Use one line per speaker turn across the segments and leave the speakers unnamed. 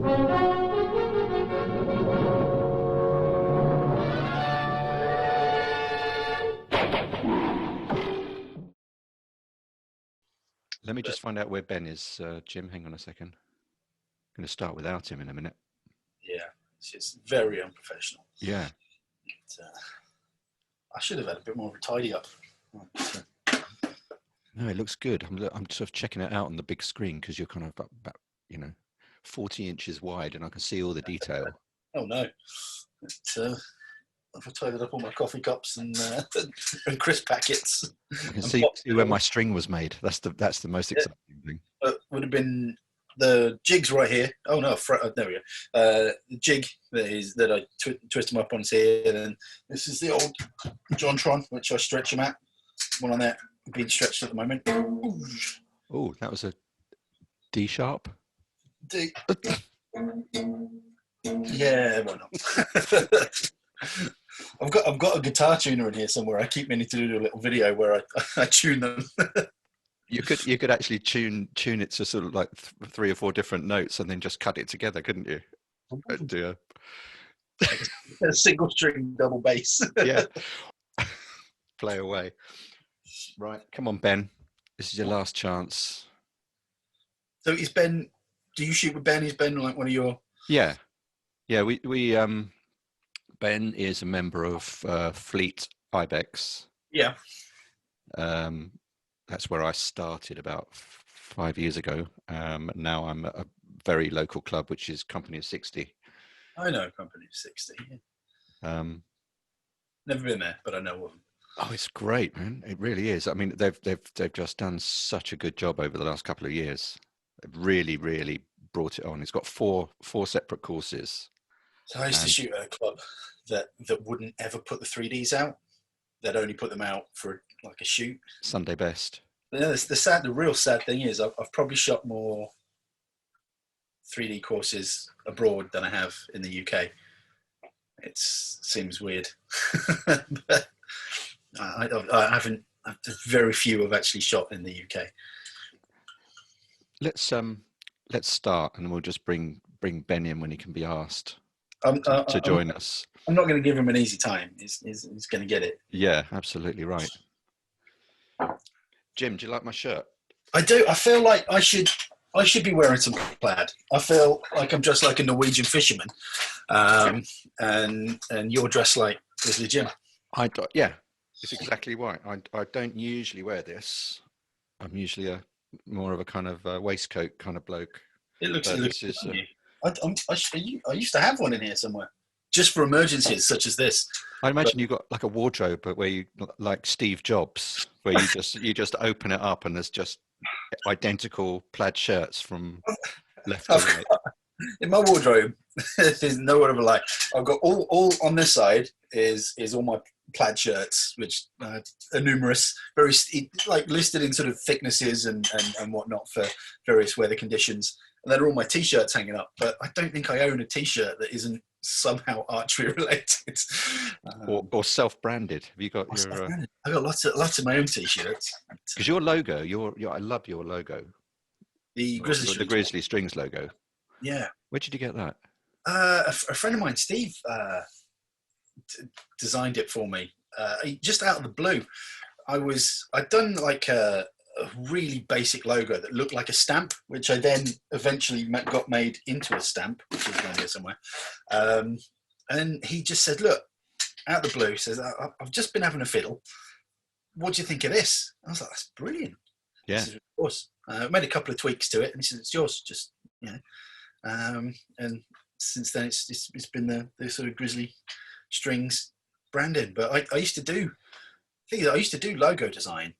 Let me just find out where Ben is, Jim. Hang on a second. I'm going to start without him in a minute.
Yeah, it's just very unprofessional.
Yeah.
I should have had a bit more of a tidy up.
No, it looks good. I'm sort of checking it out on the big screen because you're kind of about 40 inches wide, and I can see all the detail.
Oh no! I've tidied up all my coffee cups and crisp packets.
I can see where my string was made. That's the most exciting thing.
Would have been the jigs right here. Oh no, there we go. The jig that I twist them up on is here. And then this is the old Jontron, which I stretch them at. One on there being stretched at the moment.
Oh, that was a D sharp.
D. Yeah, why not? I've got a guitar tuner in here somewhere. I keep meaning to do a little video where I tune them.
You could actually tune it to sort of like 3 or 4 different notes and then just cut it together, couldn't you? Do
a single string double bass.
Yeah. Play away. Right, come on, Ben. This is your last chance.
So is Ben? Do you shoot with Ben? Is Ben like one of your?
Yeah. We Ben is a member of Fleet Ibex.
Yeah.
That's where I started about 5 years ago. Now I'm at a very local club, which is Company of 60.
I know Company of 60. Yeah. Never been there, but I know of them.
Oh, it's great, man! It really is. I mean, they've just done such a good job over the last couple of years. They've really brought it on. It's got four separate courses.
So I used to shoot at a club that wouldn't ever put the 3Ds out. They'd only put them out for like a shoot.
Sunday best.
But yeah, the real sad thing is I've probably shot more 3D courses abroad than I have in the UK. It seems weird. But I haven't. Very few have actually shot in the UK.
Let's start, and we'll just bring Ben in when he can be asked to join us.
I'm not going to give him an easy time. He's going to get it.
Yeah, absolutely right. Jim, do you like my shirt?
I do. I feel like I should be wearing some plaid. I feel like I'm dressed like a Norwegian fisherman, and you're dressed like Grizzly Jim.
Yeah, it's exactly right. I don't usually wear this. I'm usually more of a kind of waistcoat kind of bloke.
It looks good on you. I used to have one in here somewhere, just for emergencies such as this.
I imagine you've got like a wardrobe, but where you like Steve Jobs, where you just open it up and there's just identical plaid shirts from left to right.
In my wardrobe, there's no word of a lie. I've got all on this side is all my plaid shirts, which are numerous, very like listed in sort of thicknesses and whatnot for various weather conditions. And then all my t-shirts hanging up, but I don't think I own a t-shirt that isn't somehow archery related.
Or self-branded. Have you got your?
I got lots of my own t-shirts.
Because your logo, I love your logo.
The
Grizzly Strings logo.
Yeah.
Where did you get that?
A friend of mine, Steve, designed it for me. Just out of the blue. I'd done like a really basic logo that looked like a stamp, which I then eventually got made into a stamp, which is down here somewhere. And he just said, look, out of the blue, says, I've just been having a fiddle. What do you think of this? I was like, that's brilliant.
Yeah.
Said, of course. I made a couple of tweaks to it, and he said, it's yours, just, and since then it's been the sort of Grizzly Strings branding. But I used to do logo design,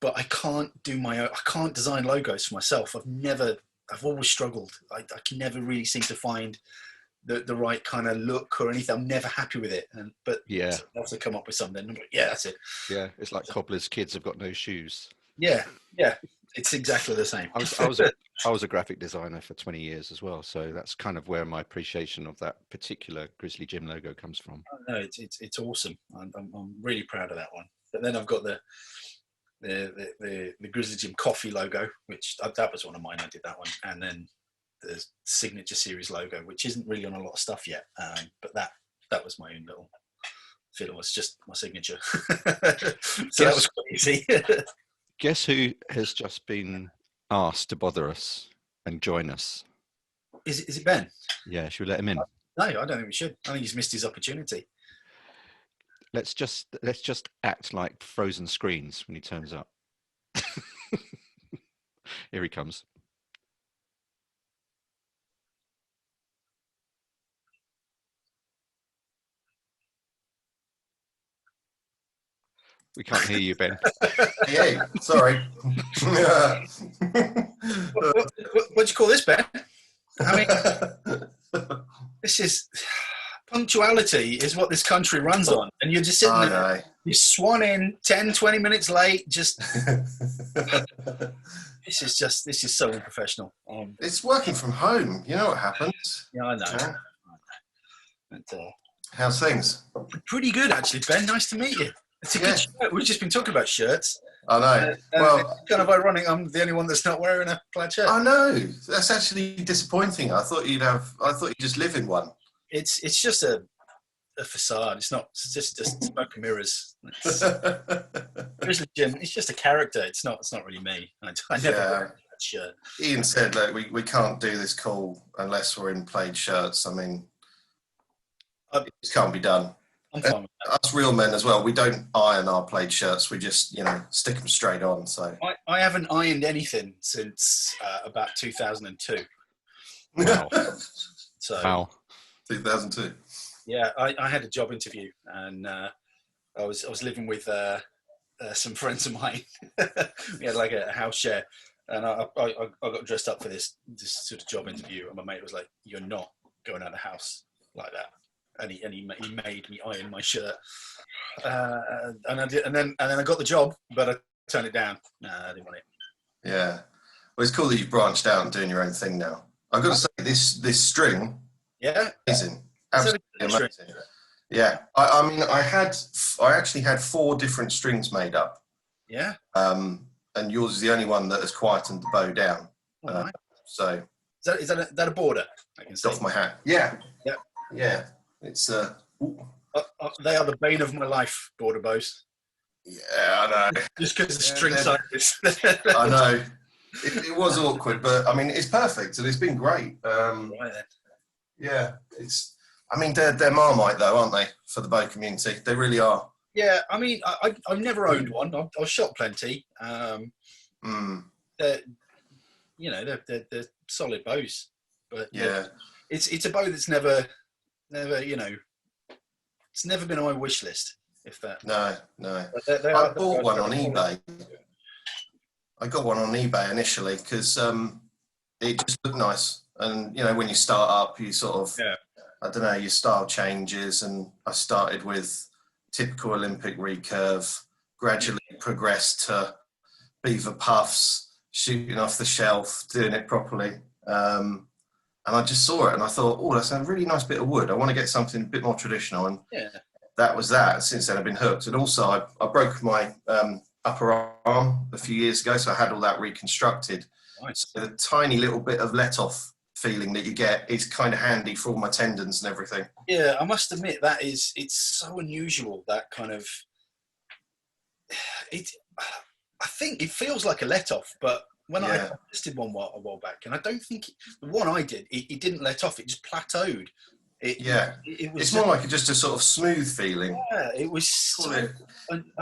but I can't design logos for myself. I've always struggled. I can never really seem to find the right kind of look or anything. I'm never happy with it. But
yeah,
I have to come up with something. I'm like, yeah, that's it.
Yeah, it's like cobbler's kids have got no shoes.
Yeah, it's exactly the same.
I was a graphic designer for 20 years as well, so that's kind of where my appreciation of that particular Grizzly Jim logo comes from.
Oh, no, it's awesome. I'm really proud of that one. But then I've got the Grizzly Jim coffee logo, which that was one of mine. I did that one, and then the signature series logo, which isn't really on a lot of stuff yet. But that was my own little fiddle. It's just my signature. So that was quite easy.
Guess who has just been asked to bother us and join us?
Is it Ben?
Yeah, should we let him in?
No, I don't think we should. I think he's missed his opportunity.
Let's just act like frozen screens when he turns up. Here he comes. We can't hear you, Ben.
Hey, sorry.
What do you call this, Ben? I mean, this is punctuality is what this country runs on, and you're just sitting there, you swan in 10, 20 minutes late. Just this is so unprofessional.
It's working from home. You know what happens.
Yeah, I know.
Yeah.
But,
How's things?
pretty good, actually, Ben. Nice to meet you. It's a good shirt. We've just been talking about shirts.
I know.
Well, it's kind of ironic. I'm the only one that's not wearing a plaid shirt.
I know. That's actually disappointing. I thought you'd just live in one.
It's just a facade. It's not. It's just smoke and mirrors. Grizzly Jim. It's just a character. It's not really me. I never wear that shirt.
Ian said, "Look, we can't do this call unless we're in plaid shirts. I mean, it just can't be done."
I'm fine with that.
Us real men as well. We don't iron our plaid shirts. We just, stick them straight on. So
I haven't ironed anything since about 2002.
Wow.
So
Wow.
2002.
yeah, I had a job interview, and I was living with some friends of mine. We had like a house share, and I got dressed up for this sort of job interview, and my mate was like, "You're not going out of the house like that." And he made me iron my shirt, and then I got the job, but I turned it down. I didn't want it.
Yeah, well, it's cool that you've branched out and doing your own thing now. I've got to say, this string, amazing, absolutely amazing. Yeah, I mean, I actually had 4 different strings made up.
Yeah.
And yours is the only one that has quietened the bow down.
Right.
So
is that a border? I can
it's
see.
off my hat. Yeah.
Yeah.
Yeah. It's
they are the bane of my life, border bows.
Yeah, I know.
Just because the string size.
I know. It was awkward, but I mean, it's perfect and it's been great.
Right then.
Yeah, they're Marmite though, aren't they, for the bow community? They really are.
Yeah, I mean, I've never owned one. I've shot plenty. They're solid bows, but
yeah,
it's a bow that's never, it's never been on my wish list. If that.
No.
I
bought one on eBay. I got one on eBay initially because it just looked nice, and when you start up, you sort of, I don't know, your style changes, and I started with typical Olympic recurve, gradually progressed to beaver puffs, shooting off the shelf, doing it properly. And I just saw it and I thought, oh, that's a really nice bit of wood. I want to get something a bit more traditional. And that was that. Since then, I've been hooked. And also, I broke my upper arm a few years ago, so I had all that reconstructed.
Nice.
So the tiny little bit of let-off feeling that you get is kind of handy for all my tendons and everything.
Yeah, I must admit it's so unusual, that kind of. I think it feels like a let-off, but when I tested one a while back, and I don't think the one I did, it didn't let off. It just plateaued. It was
it's more like just a sort of smooth feeling.
Yeah, it was.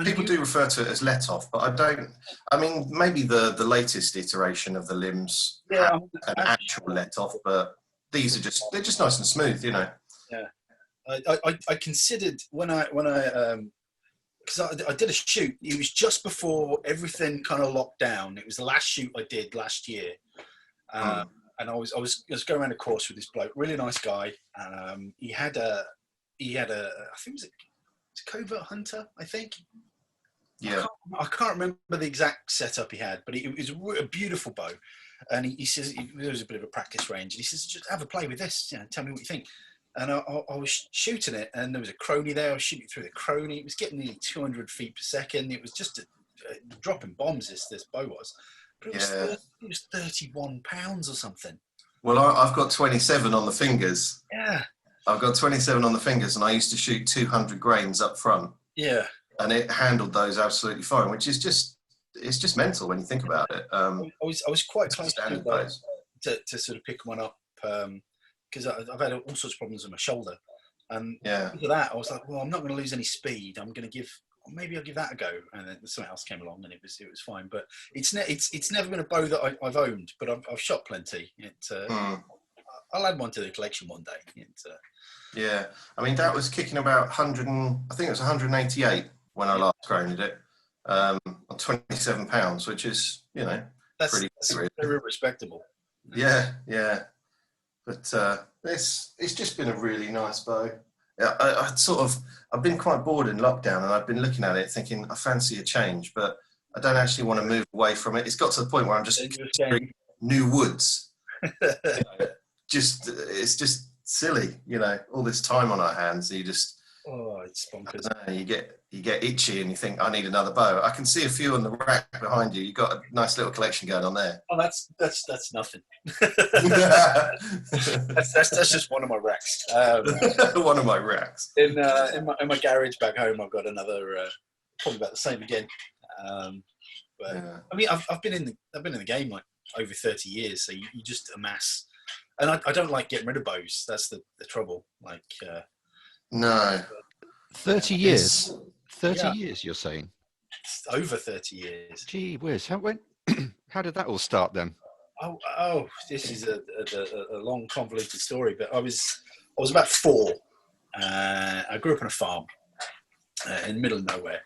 People do refer to it as let off, but I don't. I mean, maybe the latest iteration of the limbs have an actual let off, but these are they're just nice and smooth,
Yeah, I considered when I because I did a shoot. It was just before everything kind of locked down. It was the last shoot I did last year, and I was going around a course with this bloke, really nice guy. He had a I think it was a covert hunter, I think.
Yeah.
I can't remember the exact setup he had, but it was a beautiful bow. And he says there was a bit of a practice range, and he says, just have a play with this. Tell me what you think. And I was shooting it, and there was a crony there. I was shooting through the crony. It was getting nearly 200 feet per second. It was just dropping bombs. This bow was, but it was 31 pounds or something.
Well, I've got 27 on the fingers.
Yeah.
I've got 27 on the fingers, and I used to shoot 200 grains up front.
Yeah.
And it handled ththose absolutely fine, which is it's just mental when you think about it.
I was quite close to sort of pick one up because I've had all sorts of problems with my shoulder, and because of that, I was like, well, I'm not going to lose any speed. I'm going to maybe I'll give that a go, and then something else came along, and it was fine. But it's never been a bow that I've owned, but I've shot plenty. I'll add one to the collection one day.
Yeah, I mean that was kicking about 100, I think it was 188 when I last grounded it, on 27 pounds, which is that's
very respectable.
Yeah. But it's just been a really nice bow. Yeah, I've been quite bored in lockdown, and I've been looking at it thinking I fancy a change, but I don't actually want to move away from it. It's got to the point where I'm just considering new woods. It's just silly, all this time on our hands. You just
it's bonkers.
You get itchy, and you think I need another bow. I can see a few on the rack behind you. You've got a nice little collection going on there.
Oh, that's nothing. that's just one of my racks.
One of my racks.
In my garage back home, I've got another probably about the same again. But yeah. I mean, I've been in the game like over 30 years, so you just amass. And I don't like getting rid of bows. That's the trouble. Like
no,
30 years. 30 years, you're saying?
It's over 30 years.
Gee whiz. How did that all start then?
Oh, this is a long, convoluted story. But I was about 4. I grew up on a farm in the middle of nowhere,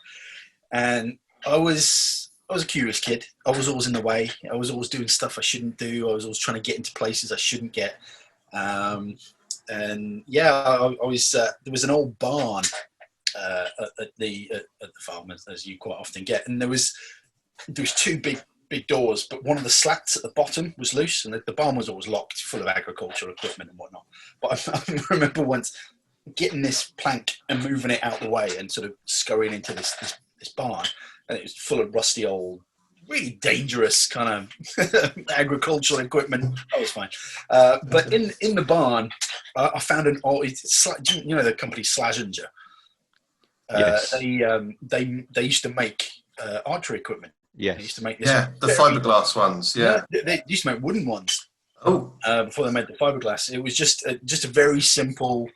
and I was a curious kid. I was always in the way. I was always doing stuff I shouldn't do. I was always trying to get into places I shouldn't get. And I was. There was an old barn at the farm, as you quite often get, and there was 2 big doors, but one of the slats at the bottom was loose, and the barn was always locked, full of agricultural equipment and whatnot. But I remember once getting this plank and moving it out the way and sort of scurrying into this barn, and it was full of rusty old, really dangerous kind of agricultural equipment. That was fine. But in the barn, I found an old, the company Slazenger.
Yes.
They used to make archery equipment.
Yes.
They used to make this.
Yeah, the fiberglass ones. Yeah.
They used to make wooden ones.
Oh.
Before they made the fiberglass, it was just a very simple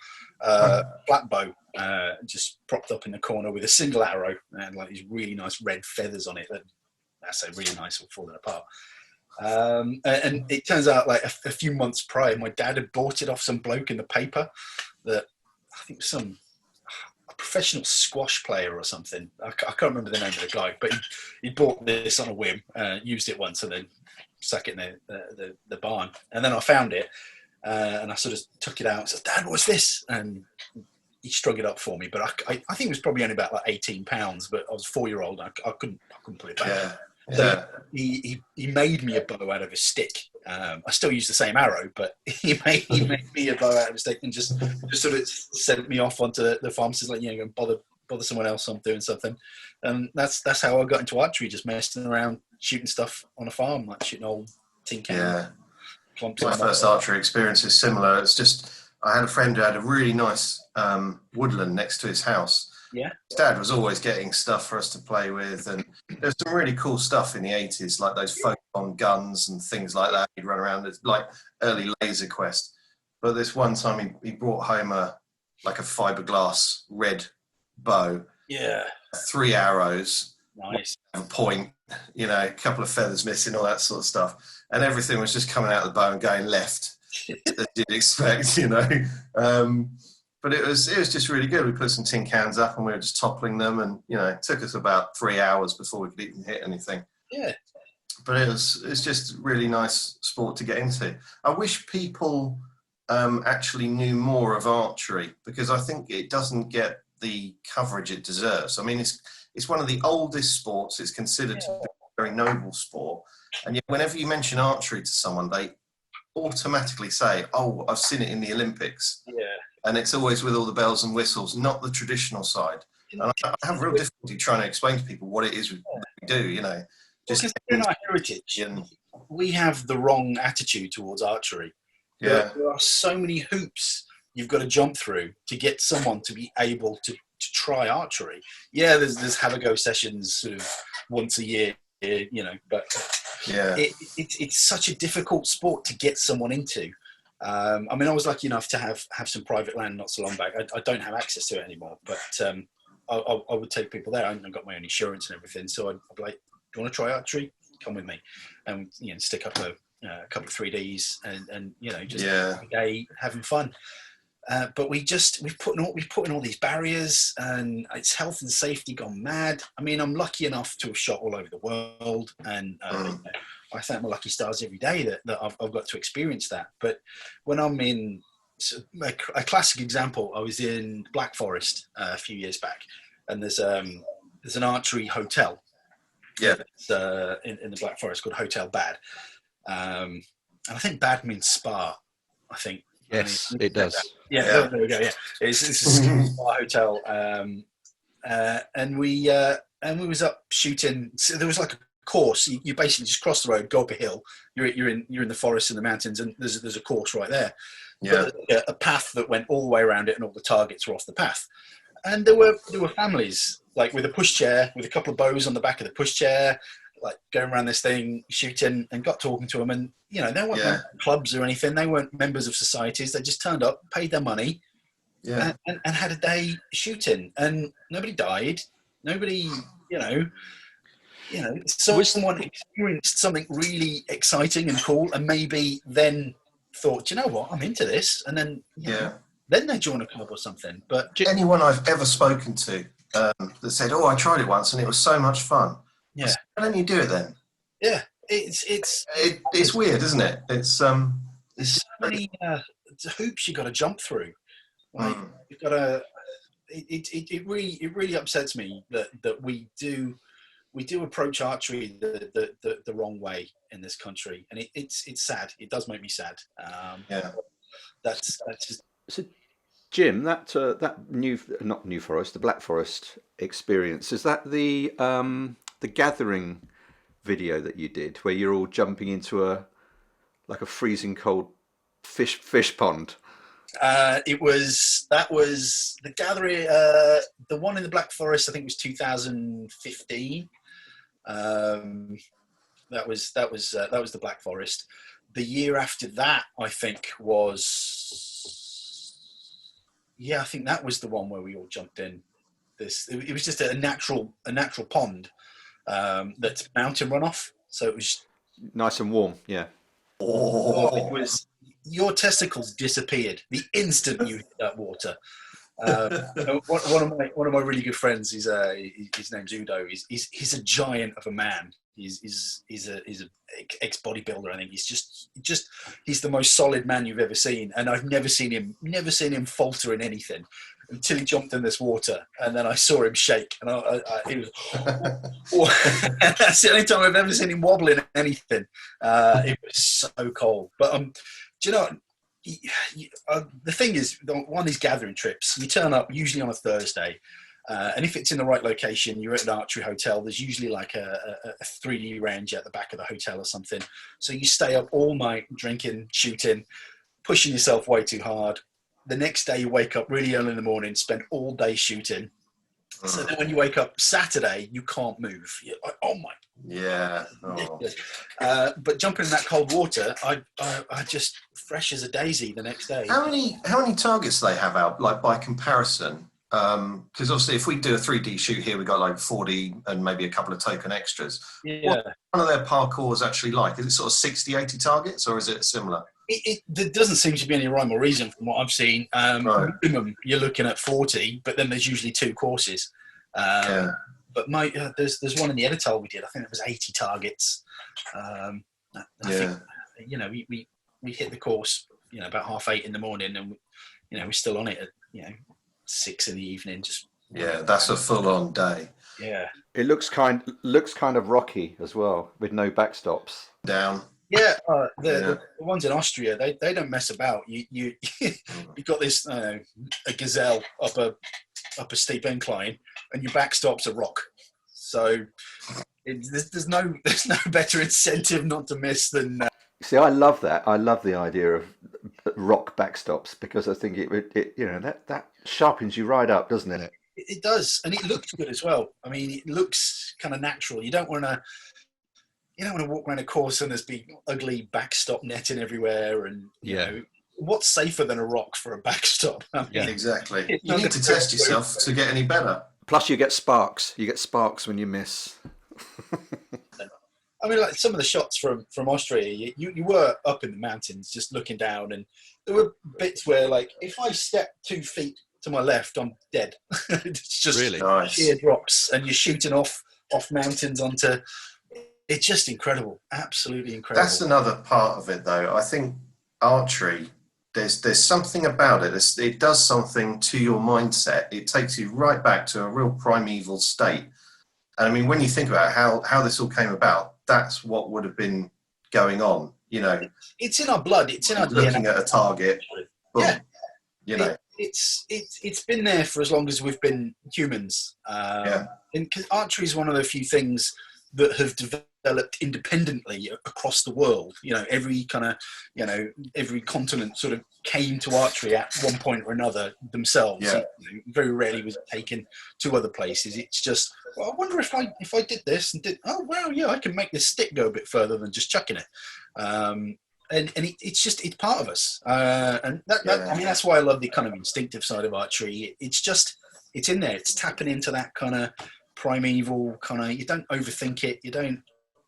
flat bow, just propped up in the corner with a single arrow and like these really nice red feathers on it. That's really nice or falling apart. And it turns out like a few months prior, my dad had bought it off some bloke in the paper that I think some professional squash player or something. I can't remember the name of the guy, but he bought this on a whim, used it once, and then stuck it in the barn. And then I found it, and I sort of took it out and said, "Dad, what's this?" And he strung it up for me. But I think it was probably only about like 18 pounds. But I was a 4-year-old. I couldn't put it back.
Yeah.
So he made me a bow out of a stick. I still use the same arrow, but he made me a bow out of a stick and just sort of sent me off onto the farm. Says like, go and bother someone else. I'm doing something, and that's how I got into archery. Just messing around, shooting stuff on a farm, like shooting old tin cans.
Yeah. My first archery experience is similar. It's just I had a friend who had a really nice woodland next to his house.
Yeah.
His dad was always getting stuff for us to play with, and there's some really cool stuff in the 80s, like those foam guns and things like that. He'd run around, like early Laser Quest. But this one time he brought home a fiberglass red bow.
Yeah.
3 arrows.
Nice.
A point, a couple of feathers missing, all that sort of stuff. And everything was just coming out of the bow and going left, as you'd expect, But it was just really good. We put some tin cans up and we were just toppling them, and it took us about 3 hours before we could even hit anything.
Yeah.
But it's just really nice sport to get into. I wish people actually knew more of archery, because I think it doesn't get the coverage it deserves. I mean, it's one of the oldest sports. It's considered to be a very noble sport, and yet whenever you mention archery to someone, they automatically say, "Oh, I've seen it in the Olympics."
Yeah.
And it's always with all the bells and whistles, not the traditional side. And I have real difficulty trying to explain to people what it is we do,
Just in our heritage, we have the wrong attitude towards archery.
Yeah.
There are so many hoops you've got to jump through to get someone to be able to try archery. Yeah, there's have a go sessions sort of once a year, but
Yeah.
It's such a difficult sport to get someone into. I mean, I was lucky enough to have some private land not so long back. I don't have access to it anymore, but I would take people there. I got my own insurance and everything, so I'd be like, "Do you want to try archery? Come with me," and stick up a couple of 3Ds and just every day having fun. But we've put in all these barriers, and it's health and safety gone mad. I mean, I'm lucky enough to have shot all over the world, and I thank my lucky stars every day that I've got to experience that. But when I'm in a classic example, I was in Black Forest a few years back, and there's an archery hotel.
Yeah.
In the Black Forest called Hotel Bad, and I think Bad means spa. I think.
Yes, it does.
Yeah, there we go. Yeah, it's a spa hotel, and we was up shooting. So there was like a course. You basically just cross the road, go up a hill. You're in the forest and the mountains, and there's a course right there.
Yeah,
a path that went all the way around it, and all the targets were off the path. And there were families like with a pushchair, with a couple of bows on the back of the pushchair, like going around this thing, shooting, and got talking to them. And they weren't clubs or anything. They weren't members of societies. They just turned up, paid their money, and had a day shooting. And nobody died. Nobody, someone experienced something really exciting and cool, and maybe then thought, you know what, I'm into this, and then then they join a club or something. But
anyone I've ever spoken to that said, "Oh, I tried it once and it was so much fun."
Yeah.
Said, "Why don't you do it then?"
Yeah, it's
weird, isn't it? It's
there's so many hoops you got to jump through. Like you've got to. It really upsets me that we do approach archery the wrong way in this country, and it's sad. It does make me sad. That's just.
So, Jim, that New Forest, the Black Forest experience, is that the gathering video that you did, where you're all jumping into a freezing cold fish pond?
That was the gathering. The one in the Black Forest, I think, was 2015. That was the Black Forest. The year after that, I think, I think that was the one where we all jumped in. It was just a natural pond that's mountain runoff, so it was
nice and warm. Yeah.
It was. Your testicles disappeared the instant you hit that water. One of my really good friends, his name's Udo. He's a giant of a man. He's a ex bodybuilder. I think he's the most solid man you've ever seen. And I've never seen him falter in anything until he jumped in this water. And then I saw him shake, and he was. That's the only time I've ever seen him wobble in anything. It was so cold. But do you know? The thing is, one of these gathering trips, you turn up usually on a Thursday, and if it's in the right location, you're at an archery hotel. There's usually like a 3D range at the back of the hotel or something. So you stay up all night drinking, shooting, pushing yourself way too hard. The next day you wake up really early in the morning, spend all day shooting. So then when you wake up Saturday, you can't move. You're like, oh my.
Yeah.
Oh. But jumping in that cold water, I just fresh as a daisy the next day.
How many targets do they have out, like by comparison? Because obviously if we do a 3D shoot here, we've got like 4D and maybe a couple of token extras.
Yeah.
What one of their parkours actually like? Is it sort of 60, 80 targets, or is it similar?
There doesn't seem to be any rhyme or reason from what I've seen.
Right.
Minimum, you're looking at 40, but then there's usually 2 courses. But there's one in the Edital we did. I think it was 80 targets. I think, we hit the course, about 7:30 in the morning, and we're still on it at 6 in the evening.
That's a full-on day.
Yeah,
it looks kind of rocky as well, with no backstops.
Down.
Yeah, the ones in Austria, they don't mess about. You've got this a gazelle up a steep incline, and your backstop's a rock. So there's no better incentive not to miss than.
See, I love that. I love the idea of rock backstops, because I think that sharpens you right up, doesn't it?
It does, and it looks good as well. I mean, it looks kind of natural. You don't want to walk around a course and there's big ugly backstop netting everywhere, and you know what's safer than a rock for a backstop? I mean,
yeah, exactly. You need to test yourself to get any better.
Plus, you get sparks. You get sparks when you miss.
I mean, like some of the shots from Austria, you were up in the mountains just looking down, and there were bits where, like, if I step 2 feet to my left, I'm dead. It's just
really
sheer drops, and you're shooting off mountains onto. It's just incredible, absolutely incredible.
That's another part of it, though. I think archery, there's something about it. It does something to your mindset. It takes you right back to a real primeval state. And I mean, when you think about how this all came about, that's what would have been going on. You know,
it's in our blood. It's in our
looking
DNA.
At a target. Boom,
yeah,
you know,
it's been there for as long as we've been humans. And because archery is one of the few things that have developed independently across the world. You know, every continent sort of came to archery at one point or another themselves.
Yeah.
Very rarely was it taken to other places. It's just, well, I wonder if I did this and did, oh wow, yeah, I can make this stick go a bit further than just chucking it. And it's part of us. And I mean, that's why I love the kind of instinctive side of archery. It's in there. It's tapping into that kind of primeval kind of, you don't overthink it. You don't,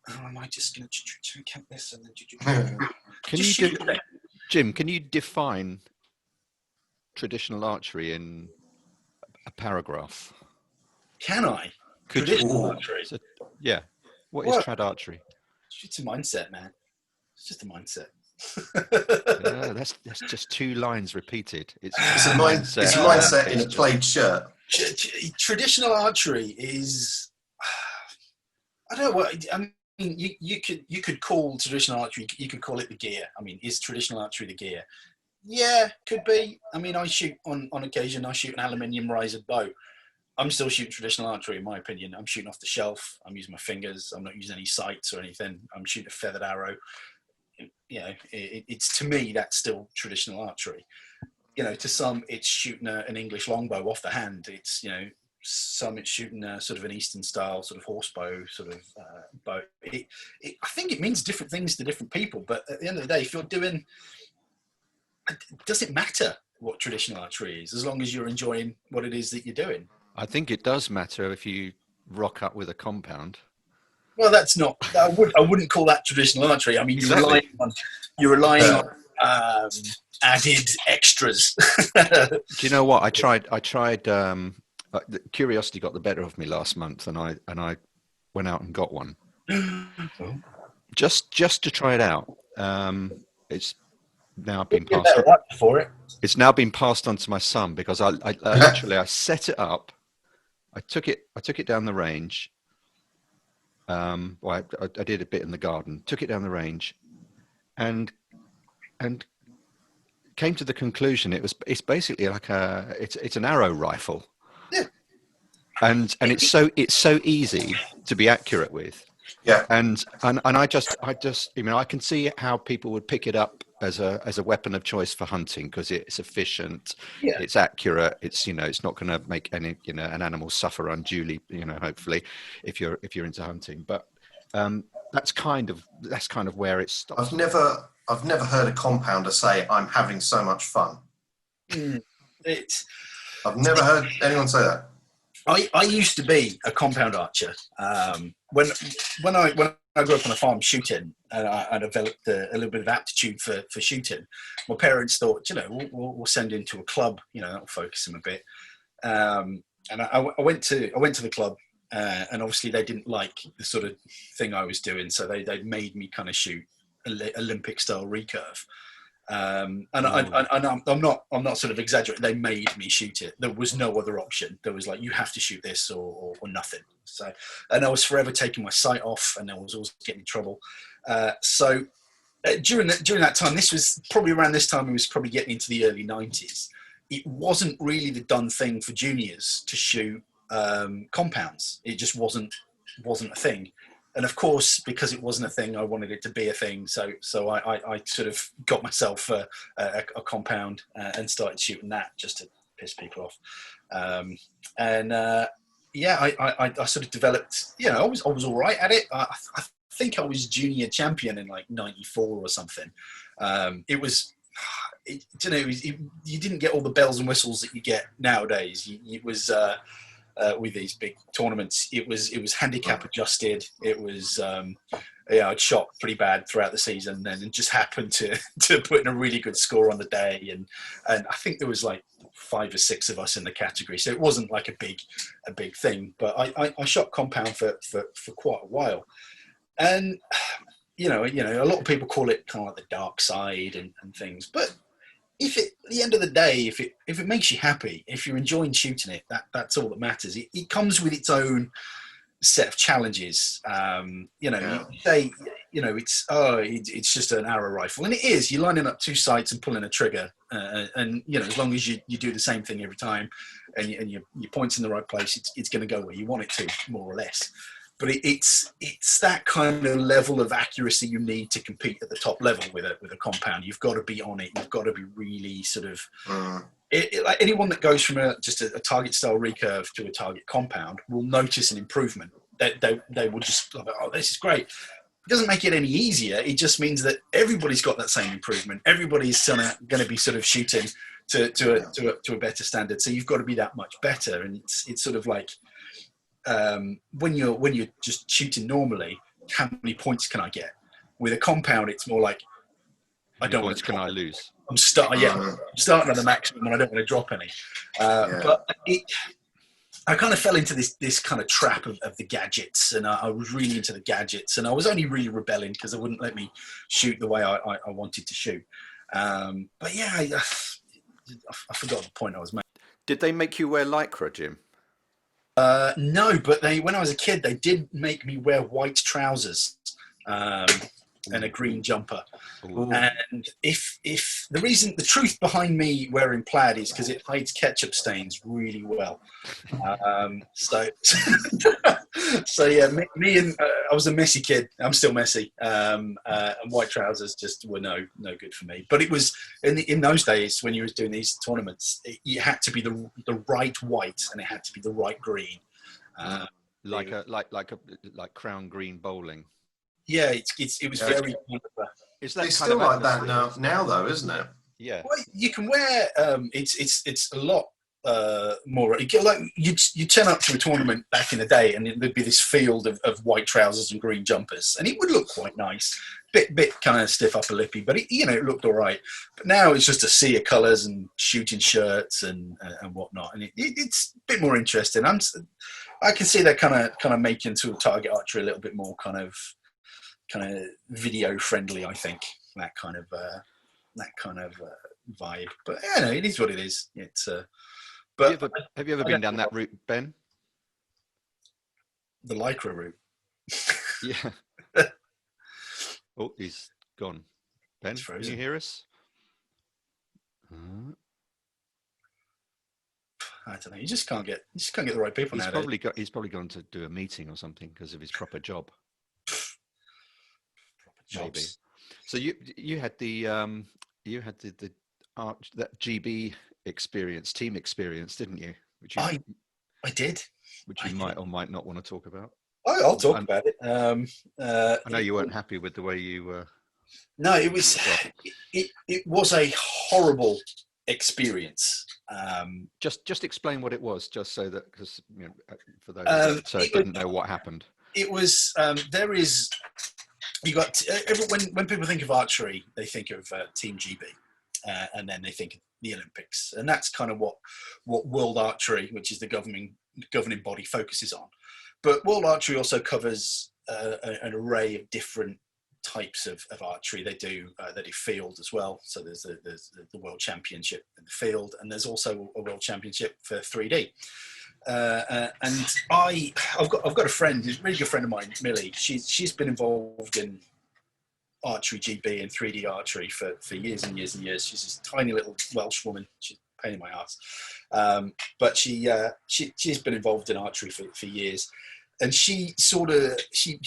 am I just going to count this? And then
Jim, can you define traditional archery in a paragraph?
Can I?
Traditional
archery?
So, yeah. What is trad archery?
It's a mindset, man. It's just a mindset.
Yeah, that's just 2 lines repeated. It's
a mindset in a plaid shirt.
Traditional archery is, I don't know what, I mean, you could call traditional archery, you could call it the gear. I mean, is traditional archery the gear? Yeah, could be. I mean, I shoot on occasion, I shoot an aluminium risered bow. I'm still shooting traditional archery, in my opinion. I'm shooting off the shelf. I'm using my fingers. I'm not using any sights or anything. I'm shooting a feathered arrow. You know, it's, to me, that's still traditional archery. You know, to some, it's shooting an English longbow off the hand. It's, you know, some it's shooting a sort of an Eastern style sort of horsebow sort of bow. I think it means different things to different people. But at the end of the day, if you're doing, does it matter what traditional archery is, as long as you're enjoying what it is that you're doing?
I think it does matter if you rock up with a compound.
Well, that's not. I wouldn't call that traditional archery. I mean,
exactly.
you're relying on added extras.
Do you know what? I tried. Curiosity got the better of me last month, and I went out and got one, just to try it out. It's now been passed.
For it.
It's now been passed on to my son, because I literally I set it up. I took it down the range. I did a bit in the garden, took it down the range, and came to the conclusion it's basically like it's an arrow rifle.
Yeah.
And it's so easy to be accurate with.
Yeah.
And I just I can see how people would pick it up as a weapon of choice for hunting, because it's efficient, it's accurate, it's not going to make any an animal suffer unduly, hopefully, if you're into hunting. But that's kind of where it stops.
I've never heard a compounder say, "I'm having so much fun." I've never heard anyone say that.
I used to be a compound archer. When I grew up on a farm shooting, and I developed a little bit of aptitude for shooting, my parents thought, we'll send him to a club, that'll focus him a bit. And I went to the club, and obviously they didn't like the sort of thing I was doing, so they made me kind of shoot Olympic style recurve. And I'm not sort of exaggerating. They made me shoot it. There was no other option. There was like, you have to shoot this or nothing. So, and I was forever taking my sight off, and I was always getting in trouble. So during that time, this was probably around this time, it was probably getting into the early 90s. It wasn't really the done thing for juniors to shoot compounds. It just wasn't a thing. and of course, because it wasn't a thing, I wanted it to be a thing. So I sort of got myself a compound and started shooting that just to piss people off. Yeah, I sort of developed. You know, I was all right at it. I think I was junior champion in like '94 or something. It was. You know, you didn't get all the bells and whistles that you get nowadays. It was with these big tournaments. It was handicap adjusted. It was I'd shot pretty bad throughout the season, and it just happened to put in a really good score on the day. And I think there was like 5 or 6 of us in the category, so it wasn't like a big thing. But I shot compound for quite a while, and you know, a lot of people call it kind of like the dark side and things, but at the end of the day, if it makes you happy, if you're enjoying shooting it, that's all that matters. It comes with its own set of challenges. You say, it's just an arrow rifle, and it is. You're lining up 2 sights and pulling a trigger, and you know, as long as you do the same thing every time, and your point's in the right place, it's going to go where you want it to, more or less. But it's that kind of level of accuracy you need to compete at the top level with a compound. You've got to be on it. You've got to be really sort of like anyone that goes from just a target style recurve to a target compound will notice an improvement. They will just like, oh, this is great. It doesn't make it any easier. It just means that everybody's got that same improvement. Everybody's going to be sort of shooting to a better standard. So you've got to be that much better. And it's sort of like. When you're just shooting normally, how many points can I get? With a compound, it's more like I don't want to.
Can I lose?
I'm starting at the maximum, and I don't want to drop any. But I kind of fell into this kind of trap of the gadgets, and I was really into the gadgets, and I was only really rebelling because they wouldn't let me shoot the way I wanted to shoot. But yeah, I forgot the point I was making.
Did they make you wear Lycra, Jim?
No, but when I was a kid, they did make me wear white trousers and a green jumper. Ooh. And if the truth behind me wearing plaid is because it hides ketchup stains really well. So yeah, me and I was a messy kid. I'm still messy. And white trousers just were no good for me. But it was in those days when you was doing these tournaments, it had to be the right white and it had to be the right green.
Like crown green bowling.
Yeah, it was very.
Is that
it's still like that now though, isn't it?
Yeah. Well, you can wear. It's a lot more. Like you turn up to a tournament back in the day, and there'd be this field of white trousers and green jumpers, and it would look quite nice. Bit kind of stiff upper lippy, but it looked all right. But now it's just a sea of colours and shooting shirts and whatnot, and it's a bit more interesting. I can see that kind of making to target archery a little bit more kind of video friendly. I think that kind of vibe. But yeah, it is what it is. It's but
have you ever been down that route, Ben?
The Lycra route.
Yeah. Oh, he's gone. Ben, can you hear us?
I don't know. You just can't get the right people nowadays.
He's probably gone to do a meeting or something because of his proper job. Maybe. So you had that GB experience, team experience, didn't you?
I did.
Which you might or might not want to talk about.
I'll talk about it.
I know you weren't happy with the way you were.
No, it was a horrible experience.
Just explain what it was, just so that because for those that didn't know what happened.
It was you got when people think of archery, they think of Team GB, and then they think of the Olympics, and that's kind of what World Archery, which is the governing body, focuses on. But World Archery also covers an array of different types of archery. They do field as well. So there's the World Championship in the field, and there's also a World Championship for 3D. And I've got a friend, a really good friend of mine, Millie. She's been involved in archery GB and 3D archery for years and years and years. She's this tiny little Welsh woman. She's a pain in my ass. But she's been involved in archery for years. and she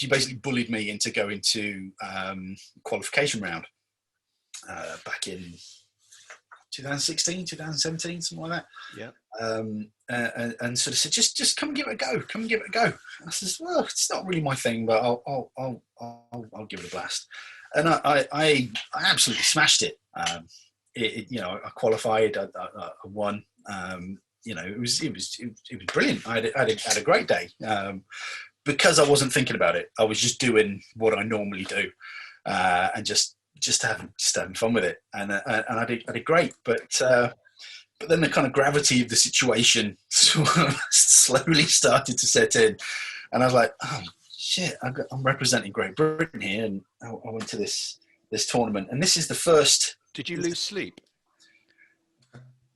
basically bullied me into going to qualification round back in 2016, 2017, something like that.
Yeah.
And sort of said, just come and give it a go. Come and give it a go. And I says, well, it's not really my thing, but I'll give it a blast. And I absolutely smashed it. I qualified. I won. It was brilliant. I had a great day because I wasn't thinking about it. I was just doing what I normally do, and just having fun with it. And I did great. But then the kind of gravity of the situation sort of slowly started to set in, and I was like, oh shit, I'm representing Great Britain here, and I went to this tournament, and this is the first.
Did you lose sleep?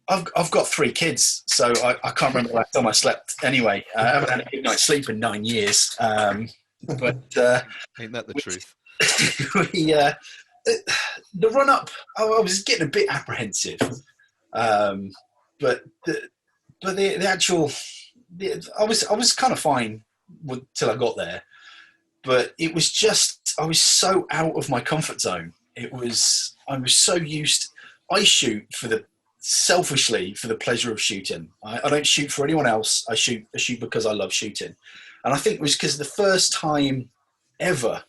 I've got 3 kids, so I can't remember the last time I slept. Anyway, I haven't had a good night's sleep in 9 years. But
ain't that the truth?
The run up, I was getting a bit apprehensive, but the actual, I was kind of fine till I got there, but it was just I was so out of my comfort zone. I was so used. I shoot selfishly for the pleasure of shooting. I don't shoot for anyone else. I shoot because I love shooting, and I think it was because the first time ever,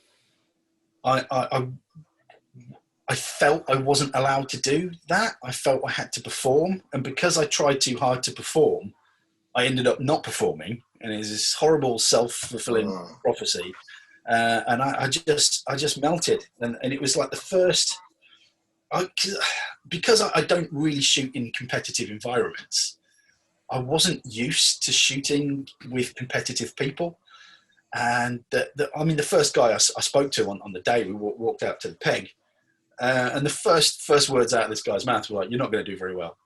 I felt I wasn't allowed to do that. I felt I had to perform, and because I tried too hard to perform, I ended up not performing, and it was this horrible self-fulfilling prophecy. And I just melted, and it was like the first. Because I don't really shoot in competitive environments, I wasn't used to shooting with competitive people. And the first guy I spoke to on the day, we walked out to the peg, and the first words out of this guy's mouth were like, "You're not going to do very well."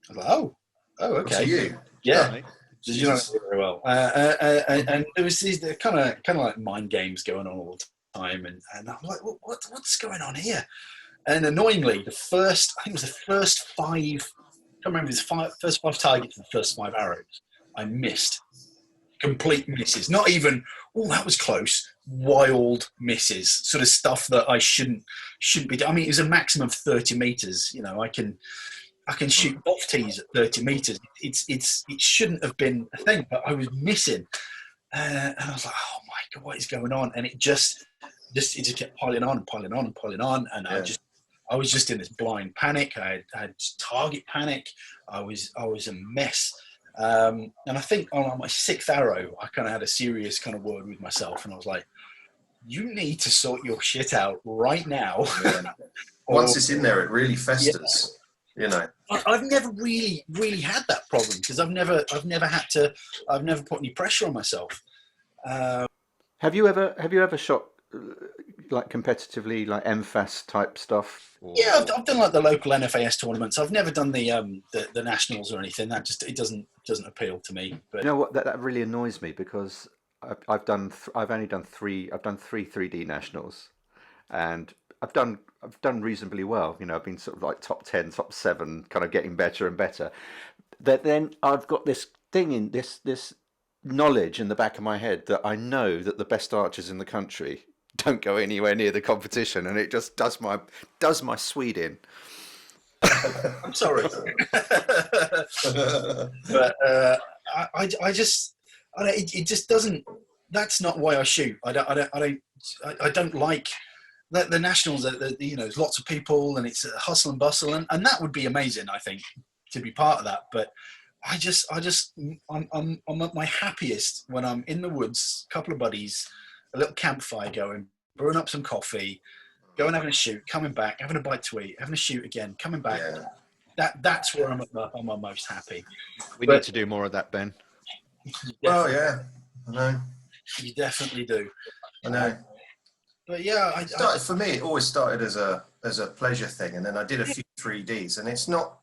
I was like, "Oh, okay."
You?
Yeah. You're not going to do very well. And there was these kind of like mind games going on all the time, and I'm like, what's going on here? And annoyingly, I think it was the first 5, I can't remember, first 5 targets and the first 5 arrows, I missed. Complete misses. Not even, oh, that was close. Wild misses. Sort of stuff that I shouldn't be doing. I mean, it was a maximum of 30 meters. I can shoot off tees at 30 meters. It shouldn't have been a thing, but I was missing. And I was like, oh my God, what is going on? And it just kept piling on and piling on and piling on. And yeah. I was just in this blind panic. I had target panic. I was a mess. And I think on my 6th arrow, I kind of had a serious kind of word with myself. And I was like, you need to sort your shit out right now.
Yeah. Once it's in there, it really festers. Yeah.
I've never really had that problem because I've never put any pressure on myself.
Have you ever shot like competitively, like MFAS type stuff? Or...
Yeah, I've done like the local NFAS tournaments. I've never done the nationals or anything. That just it doesn't appeal to me. But
you know what? That really annoys me because I've done 3 3D nationals, and I've done reasonably well. I've been sort of like top 10, top 7, kind of getting better and better. But then I've got this thing in this knowledge in the back of my head that I know that the best archers in the country don't go anywhere near the competition, and it just does my Swede in.
I'm sorry, but it just doesn't. That's not why I shoot. I don't like the nationals. There's lots of people, and it's a hustle and bustle, and that would be amazing, I think, to be part of that. But I'm at my happiest when I'm in the woods, a couple of buddies, a little campfire going, brewing up some coffee, going having a shoot, coming back, having a bite to eat, having a shoot again, coming back. Yeah. That's where I'm most happy.
We need to do more of that, Ben.
Well, yeah, I know.
You definitely do.
I know.
But yeah,
for me, it always started as a pleasure thing, and then I did a few 3Ds, and it's not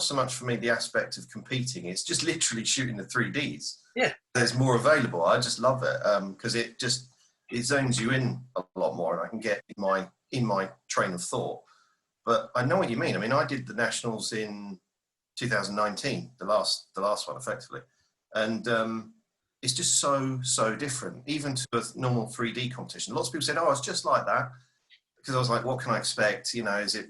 so much for me the aspect of competing. It's just literally shooting the 3Ds.
Yeah,
there's more available. I just love it because it zones you in a lot more, and I can get in my train of thought. But I know what you mean. I mean, I did the nationals in 2019, the last one, effectively, and it's just so different, even to a normal 3D competition. Lots of people said, "Oh, it's just like that," because I was like, "What can I expect? You know, is it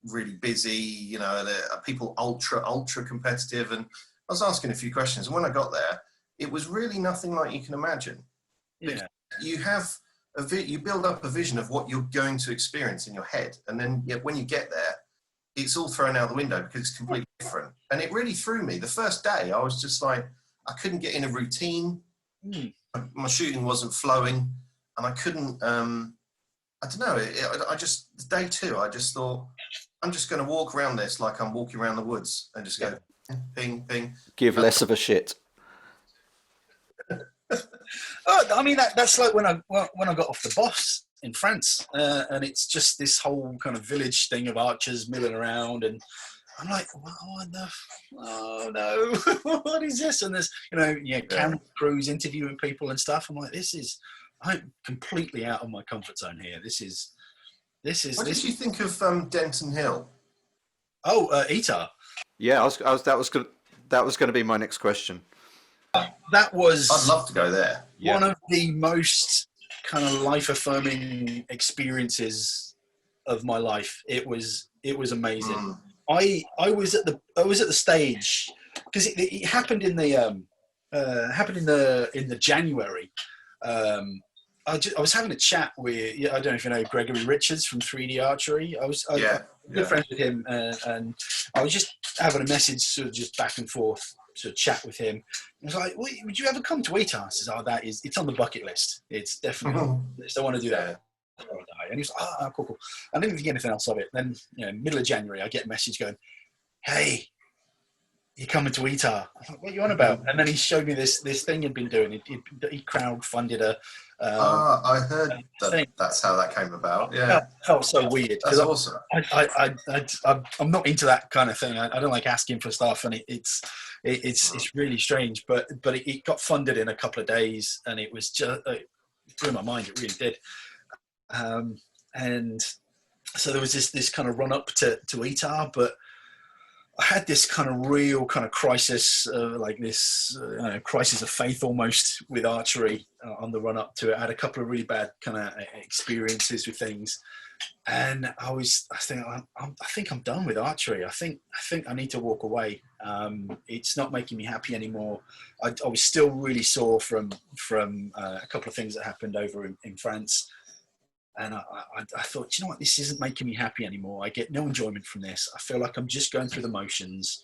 really busy? You know, are people ultra competitive?" And I was asking a few questions, and when I got there, it was really nothing like you can imagine.
Yeah.
You have you build up a vision of what you're going to experience in your head, and then when you get there, it's all thrown out the window because it's completely different. And it really threw me. The first day, I was just like, I couldn't get in a routine. My shooting wasn't flowing, and I couldn't. I don't know. I just day two, I just thought, I'm just going to walk around this like I'm walking around the woods and just go ping, ping.
Give less of a shit.
I mean, that's like when I got off the bus in France, and it's just this whole kind of village thing of archers milling around, and I'm like, oh no, what is this? And there's camera crews interviewing people and stuff. I'm like, I'm completely out of my comfort zone here. What
did you think of Denton Hill?
Oh, Etar.
Yeah, that was going to be my next question.
That was.
I'd love to go there.
One of the most kind of life-affirming experiences of my life. It was amazing. I was at the stage because it happened in the January. I was having a chat with, I don't know if you know Gregory Richards from 3D Archery. I was good friends with him, and I was just having a message sort of just back and forth to chat with him. I was like, well, would you ever come to Etar? I says, it's on the bucket list. It's definitely on the list. I want to do that. And he was like, cool. I didn't think anything else of it. Then, middle of January, I get a message going, hey, you're coming to Etar. I was like, what are you on about? And then he showed me this thing he'd been doing. He crowdfunded
I heard that's how that came about. Yeah,
it felt so weird.
That's awesome.
I'm not into that kind of thing. I don't like asking for stuff, and it's really strange. But it got funded in a couple of days, and it was just it blew my mind. It really did. And so there was this kind of run up to Etar, but I had this kind of real kind of crisis, crisis of faith almost with archery on the run up to it. I had a couple of really bad kind of experiences with things, and I think I'm done with archery. I think I need to walk away. It's not making me happy anymore. I was still really sore from a couple of things that happened over in France. And I thought, you know what, this isn't making me happy anymore. I get no enjoyment from this. I feel like I'm just going through the motions.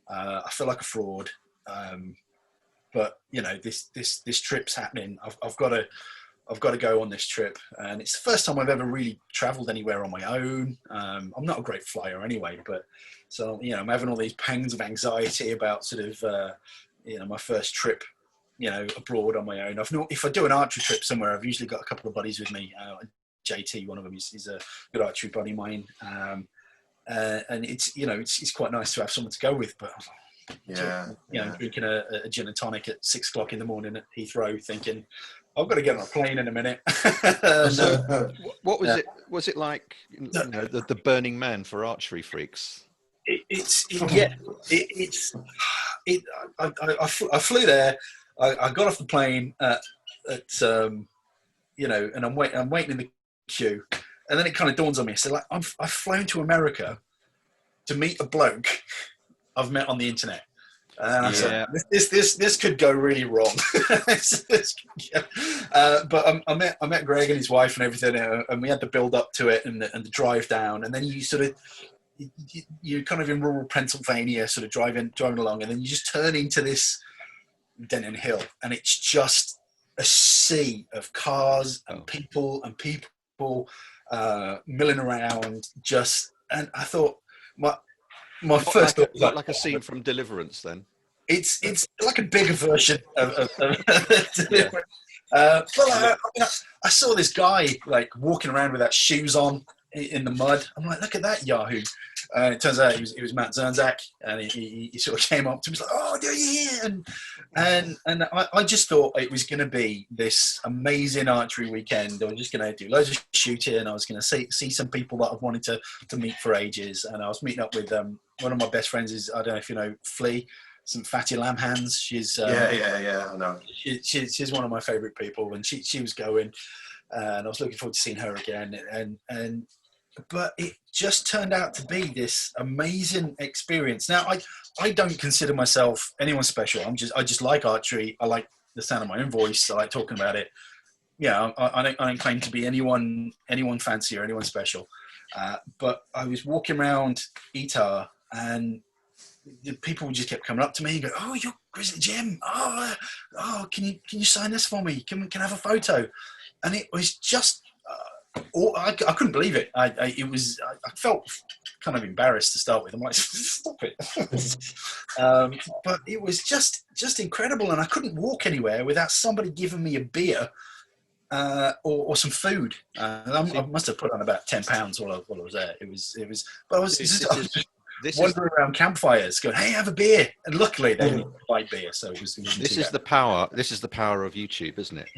I feel like a fraud. But this trip's happening. I've got to go on this trip, and it's the first time I've ever really travelled anywhere on my own. I'm not a great flyer anyway, but so I'm having all these pangs of anxiety about sort of my first trip, abroad on my own. If I do an archery trip somewhere, I've usually got a couple of buddies with me. JT, one of them is a good archery buddy of mine, and it's quite nice to have someone to go with. But drinking a gin and tonic at 6 o'clock in the morning at Heathrow, thinking I've got to get on a plane in a minute.
What was it? Was it like the Burning Man for archery freaks?
I flew there. I got off the plane and I'm waiting in the queue, and then it kind of dawns on me. So I've flown to America to meet a bloke I've met on the internet. So this could go really wrong. But I met Greg and his wife and everything, and we had the build up to it and the drive down, and then you're kind of in rural Pennsylvania, sort of driving along, and then you just turn into this Denton Hill, and it's just a sea of cars and people milling around. And I thought my first thought was
like a scene from Deliverance. Then
it's like a bigger version of Deliverance. I saw this guy like walking around without shoes on in the mud. I'm like, look at that Yahoo! It turns out it was Matt Zernzak, and he sort of came up to me, like, "Oh, are you here?" And I just thought it was going to be this amazing archery weekend. I was just going to do loads of shooting. I was going to see some people that I've wanted to meet for ages, and I was meeting up with one of my best friends. I don't know if you know Flea. some fatty lamb hands. She's
I know.
She's one of my favourite people, and she was going, and I was looking forward to seeing her again. But it just turned out to be this amazing experience. Now, I don't consider myself anyone special. I just like archery. I like the sound of my own voice. I like talking about it. Yeah, I don't claim to be anyone fancy or anyone special. But I was walking around Etar, and the people just kept coming up to me and go, "Oh, you're Grizzly Jim. Oh, can you sign this for me? Can I have a photo?" And it was just. I couldn't believe it. I felt kind of embarrassed to start with. I'm like, stop it. But it was just incredible, and I couldn't walk anywhere without somebody giving me a beer or some food. I must have put on about 10 pounds while I was there. It was. But I was wandering around campfires, going, "Hey, have a beer!" And luckily, they didn't buy beer, so it was.
This is the power. This is the power of YouTube, isn't it?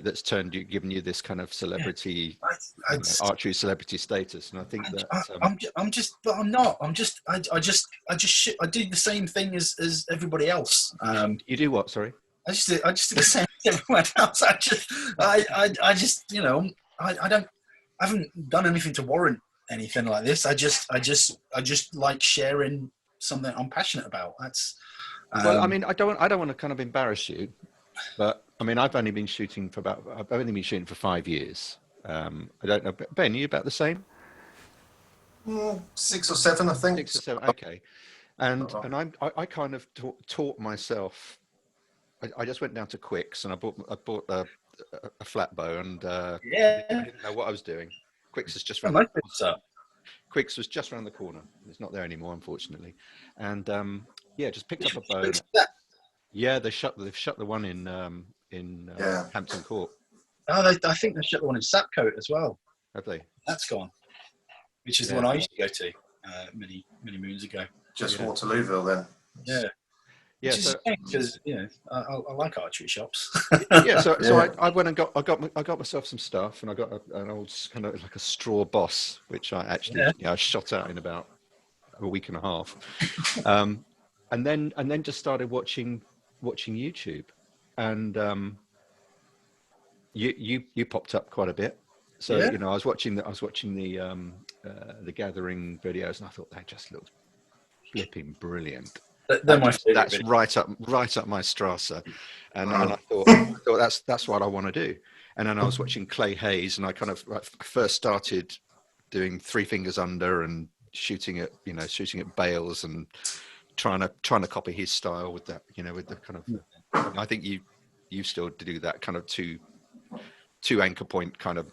That's turned you, given you this kind of celebrity, archery celebrity status, and I think that
I'm not. I do the same thing as everybody else.
You do what? Sorry.
I just do the same as everyone else. I haven't done anything to warrant anything like this. I just like sharing something I'm passionate about. That's
well, I mean, I don't want to kind of embarrass you, but I mean, I've only been shooting for 5 years. I don't know, Ben, are you about the same?
6 or 7, I think.
6 or 7, okay. And I kind of taught myself. I just went down to Quicks and I bought a flat bow, and I didn't know what I was doing. Quicks is just around Quicks was just around the corner. It's not there anymore, unfortunately. And just picked up a bow. Yeah, they've shut the one in Hampton Court.
Oh, I think they shut the one in Sapcote as well.
Have they?
That's gone. Which is the one I used to go to many moons ago.
Just Waterlooville then.
Yeah.
Yeah,
because I like archery shops.
I went and got myself some stuff, and I got an old kind of like a straw boss, which I actually I shot out in about a week and a half, and then just started watching YouTube, and you popped up quite a bit. So I was watching the gathering videos, and I thought they just looked flipping brilliant. That's right up my Strasser, and I thought that's what I want to do. And then I was watching Clay Hayes, and I kind of first started doing 3 fingers under and shooting at bales and trying to copy his style with that, with the kind of. I think you still do that kind of two anchor point kind of,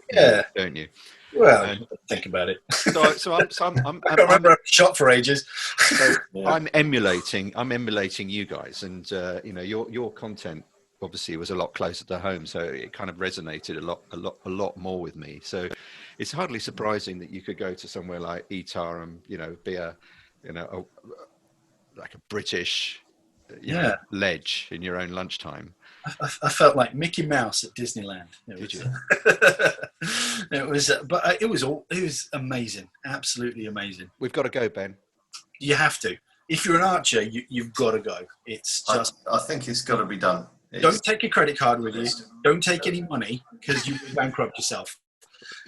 don't you?
Well, think about it.
So I'm
I can't remember a shot for ages.
So I'm emulating you guys, and your content obviously was a lot closer to home, so it kind of resonated a lot more with me. So it's hardly surprising that you could go to somewhere like Etar and be like a British ledge in your own lunchtime.
I felt like Mickey Mouse at Disneyland.
Did you?
It was amazing, absolutely amazing.
We've got to go, Ben.
You have to. If you're an archer, you've got to go. It's just.
I think it's got to be done.
Don't take a credit card with you. Don't take any money because you will bankrupt yourself.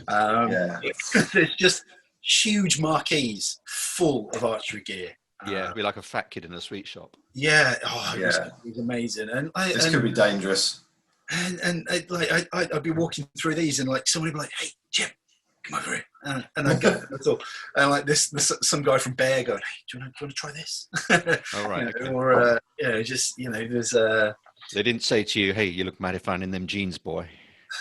There's just huge marquees full of archery gear.
It'd be like a fat kid in a sweet shop.
Yeah, it was amazing, and
this could be dangerous.
And I'd be walking through these, and like somebody would be like, "Hey, Jim, come over here," and I go, and like this some guy from Bear going, "Hey, do you want to try this?"
All right.
Or there's
They didn't say to you, "Hey, you look mighty fine in them jeans, boy."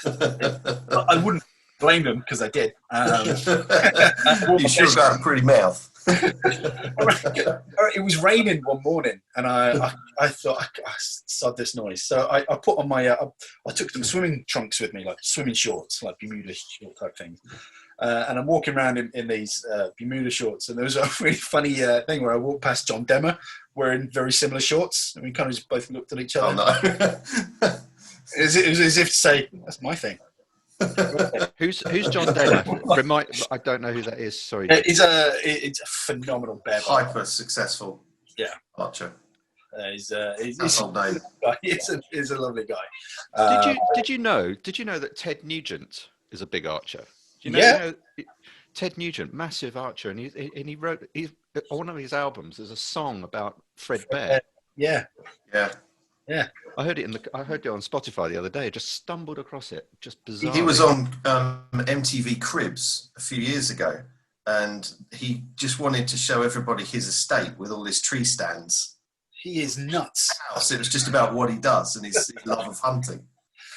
I wouldn't blame them because I did.
You should have got a pretty mouth.
It was raining one morning, and I thought I sod this noise. So I put on my I took some swimming trunks with me, like swimming shorts, like Bermuda short type things. And I'm walking around in these Bermuda shorts, and there was a really funny thing where I walked past John Demmer wearing very similar shorts, and we kind of just both looked at each other.
Oh no!
It was as if to say, "That's my thing."
Who's John Denner? I don't know who that is. Sorry.
It's a phenomenal bear.
Hyper successful
Yeah.
Archer.
He's
Old name.
he's a lovely guy.
Did you know that Ted Nugent is a big archer? Do
Yeah.
you know Ted Nugent, massive archer, and he wrote on one of his albums. There's a song about Fred Bear.
Yeah.
Yeah.
I heard it on Spotify the other day. I just stumbled across it, just bizarre.
He was on MTV Cribs a few years ago, and he just wanted to show everybody his estate with all his tree stands.
He is nuts.
It was just about what he does and his love of hunting.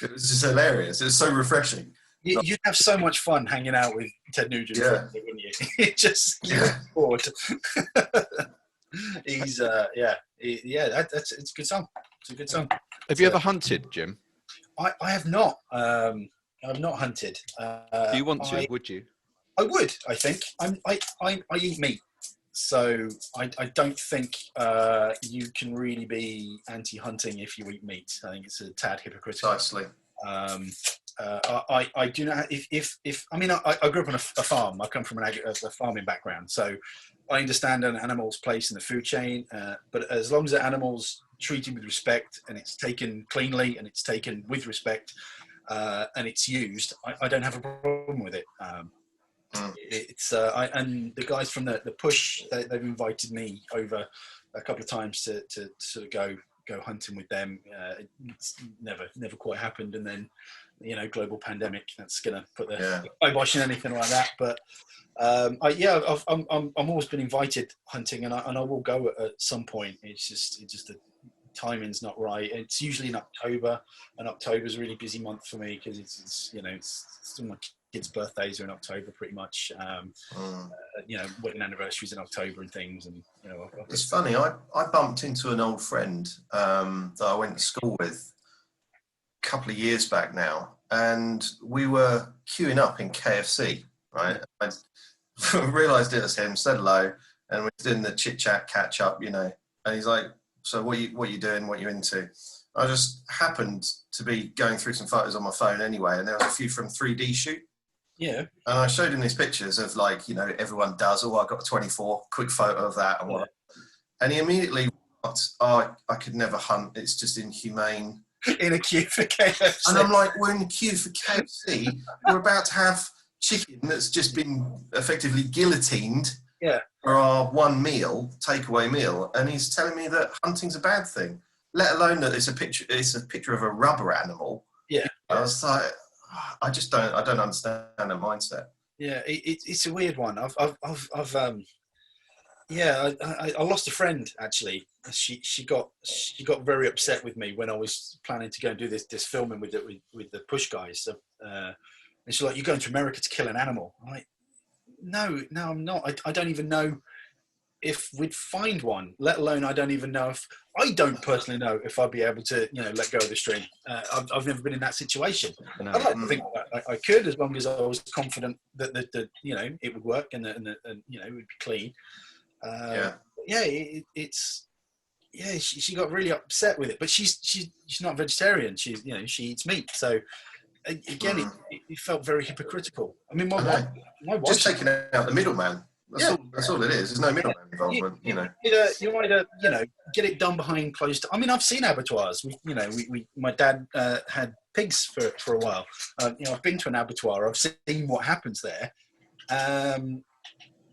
It was just hilarious. It was so refreshing.
You'd have so much fun hanging out with Ted Nugent, wouldn't you? It's bored. He's it's a good song. It's a good song.
Have you ever hunted, Jim?
I have not. I've not hunted.
Do you want to? Would you?
I would. I think. I eat meat, so I don't think you can really be anti-hunting if you eat meat. I think it's a tad hypocritical.
Precisely.
I do not. If I mean, I grew up on a farm. I come from a farming background, so I understand an animal's place in the food chain. But as long as the animal's treated with respect and it's taken cleanly and it's taken with respect and it's used, I don't have a problem with it. And the guys from the push, they've invited me over a couple of times to sort of go hunting with them. It's never quite happened, and then global pandemic, that's gonna put the kibosh in anything like that. But I'm always been invited hunting, and I will go at some point. It's just the timing's not right. It's usually in October, and October's a really busy month for me because it's still my kids' birthdays are in October pretty much. Wedding anniversaries in October and things, and
it's funny. I bumped into an old friend that I went to school with a couple of years back now, and we were queuing up in KFC. Right, I realised it was him. Said hello, and we're doing the chit chat, catch up. And he's like, "So what you doing? What you into?" I just happened to be going through some photos on my phone anyway, and there was a few from 3D Shoot.
Yeah.
And I showed him these pictures of everyone does. Oh, I got a 24, quick photo of that. And he immediately, I could never hunt. It's just inhumane.
In a queue for KFC.
And I'm like, we're in the queue for KFC. We're about to have chicken that's just been effectively guillotined for our one meal, takeaway meal. And he's telling me that hunting's a bad thing, let alone that it's a picture of a rubber animal.
Yeah.
I was like, I don't understand that mindset.
Yeah, it's a weird one. I lost a friend actually. She got very upset with me when I was planning to go and do this filming with the push guys. So, and she's like, "You're going to America to kill an animal?" I'm like, No, I'm not. I don't even know if we'd find one, let alone I don't personally know if I'd be able to, let go of the string. I've never been in that situation. No. I'd like to think that I could, as long as I was confident that it would work and it would be clean. She got really upset with it, but she's not vegetarian. She eats meat. So again, it felt very hypocritical. I mean, my wife
just taking out the middleman. That's all it is. There's no middleman involvement. You
either get it done behind closed. I mean, I've seen abattoirs. My dad had pigs for a while. I've been to an abattoir. I've seen what happens there, and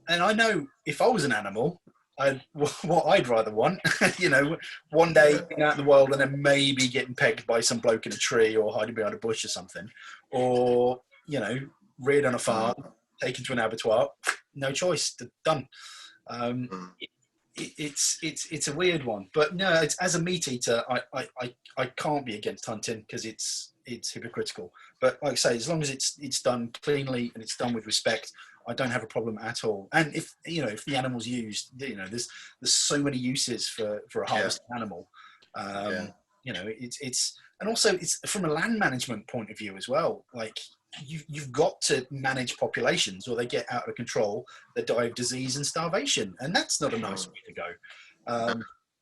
I know if I was an animal, what I'd rather want. One day being out in the world and then maybe getting pegged by some bloke in a tree or hiding behind a bush or something, or reared on a farm, taken to an abattoir. No choice, done. It's a weird one, but no, as a meat eater, I can't be against hunting because it's hypocritical. But like I say, as long as it's done cleanly and it's done with respect, I don't have a problem at all. And if the animal's used, there's so many uses for a harvested animal. It's and also it's from a land management point of view as well. Like you've got to manage populations or they get out of control, they die of disease and starvation, and that's not a nice way to go.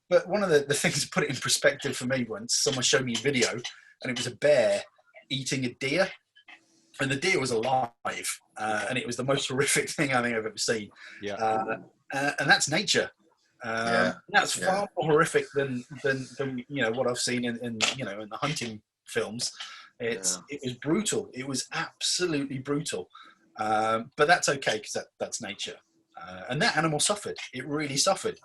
But one of the things to put it in perspective for me, once someone showed me a video and it was a bear eating a deer, and the deer was alive, and it was the most horrific thing I think I've ever seen. And that's nature. That's far more horrific than what I've seen in the hunting films. It was brutal. It was absolutely brutal. But that's okay because that's nature. And that animal suffered. It really suffered.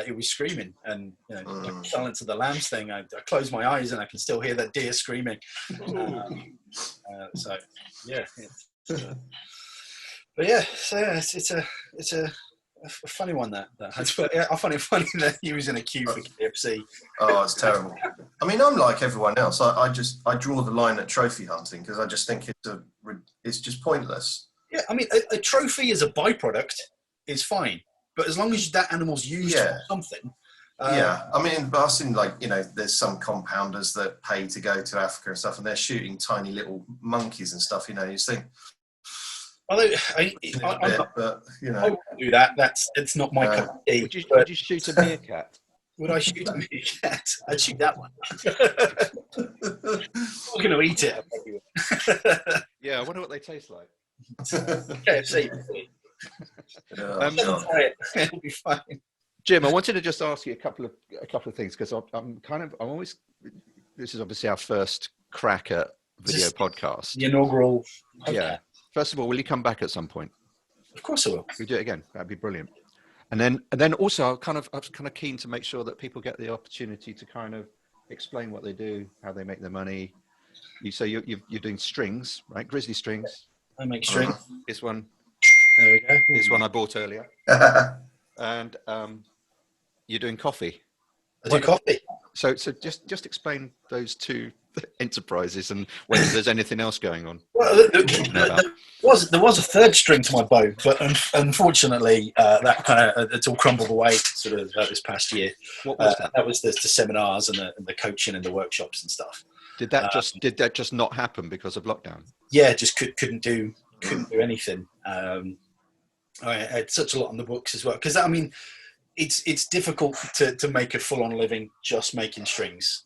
It was screaming, and like Silence of the Lambs thing. I close my eyes and I can still hear that deer screaming. So yeah, but yeah, so it's a funny one that but I find it funny that he was in a queue for KFC.
Oh, it's terrible. I mean, I'm like everyone else. I draw the line at trophy hunting because I just think it's just pointless.
Yeah, I mean, a trophy as a byproduct is fine, but as long as that animal's used for something.
I mean, but I've seen there's some compounders that pay to go to Africa and stuff, and they're shooting tiny little monkeys and stuff. You just think.
Although I wouldn't do that. It's not my cup of tea.
Would you shoot a meerkat?
Would I shoot a meerkat? I'd shoot that one. I'm going to eat it.
Yeah, I wonder what they taste like.
KFC. It'll be fine.
Jim, I wanted to just ask you a couple of things because I'm always. This is obviously our first crack at video podcast.
The inaugural. Okay.
Yeah. First of all, will you come back at some point?
Of course I will.
We do it again. That'd be brilliant. And then also, I was kind of keen to make sure that people get the opportunity to kind of explain what they do, how they make their money. You're doing strings, right? Grizzly strings.
I make strings.
This one.
There we go.
This one I bought earlier. And you're doing coffee.
I do coffee.
So just explain those two enterprises and whether there's anything else going on.
Well, there was a third string to my bow, but unfortunately, it's all crumbled away sort of this past year.
What was that?
That was the seminars and the coaching and the workshops and stuff.
Did that just not happen because of lockdown?
Yeah, just couldn't do anything. I had such a lot on the books as well because I mean. It's difficult to make a full-on living just making strings.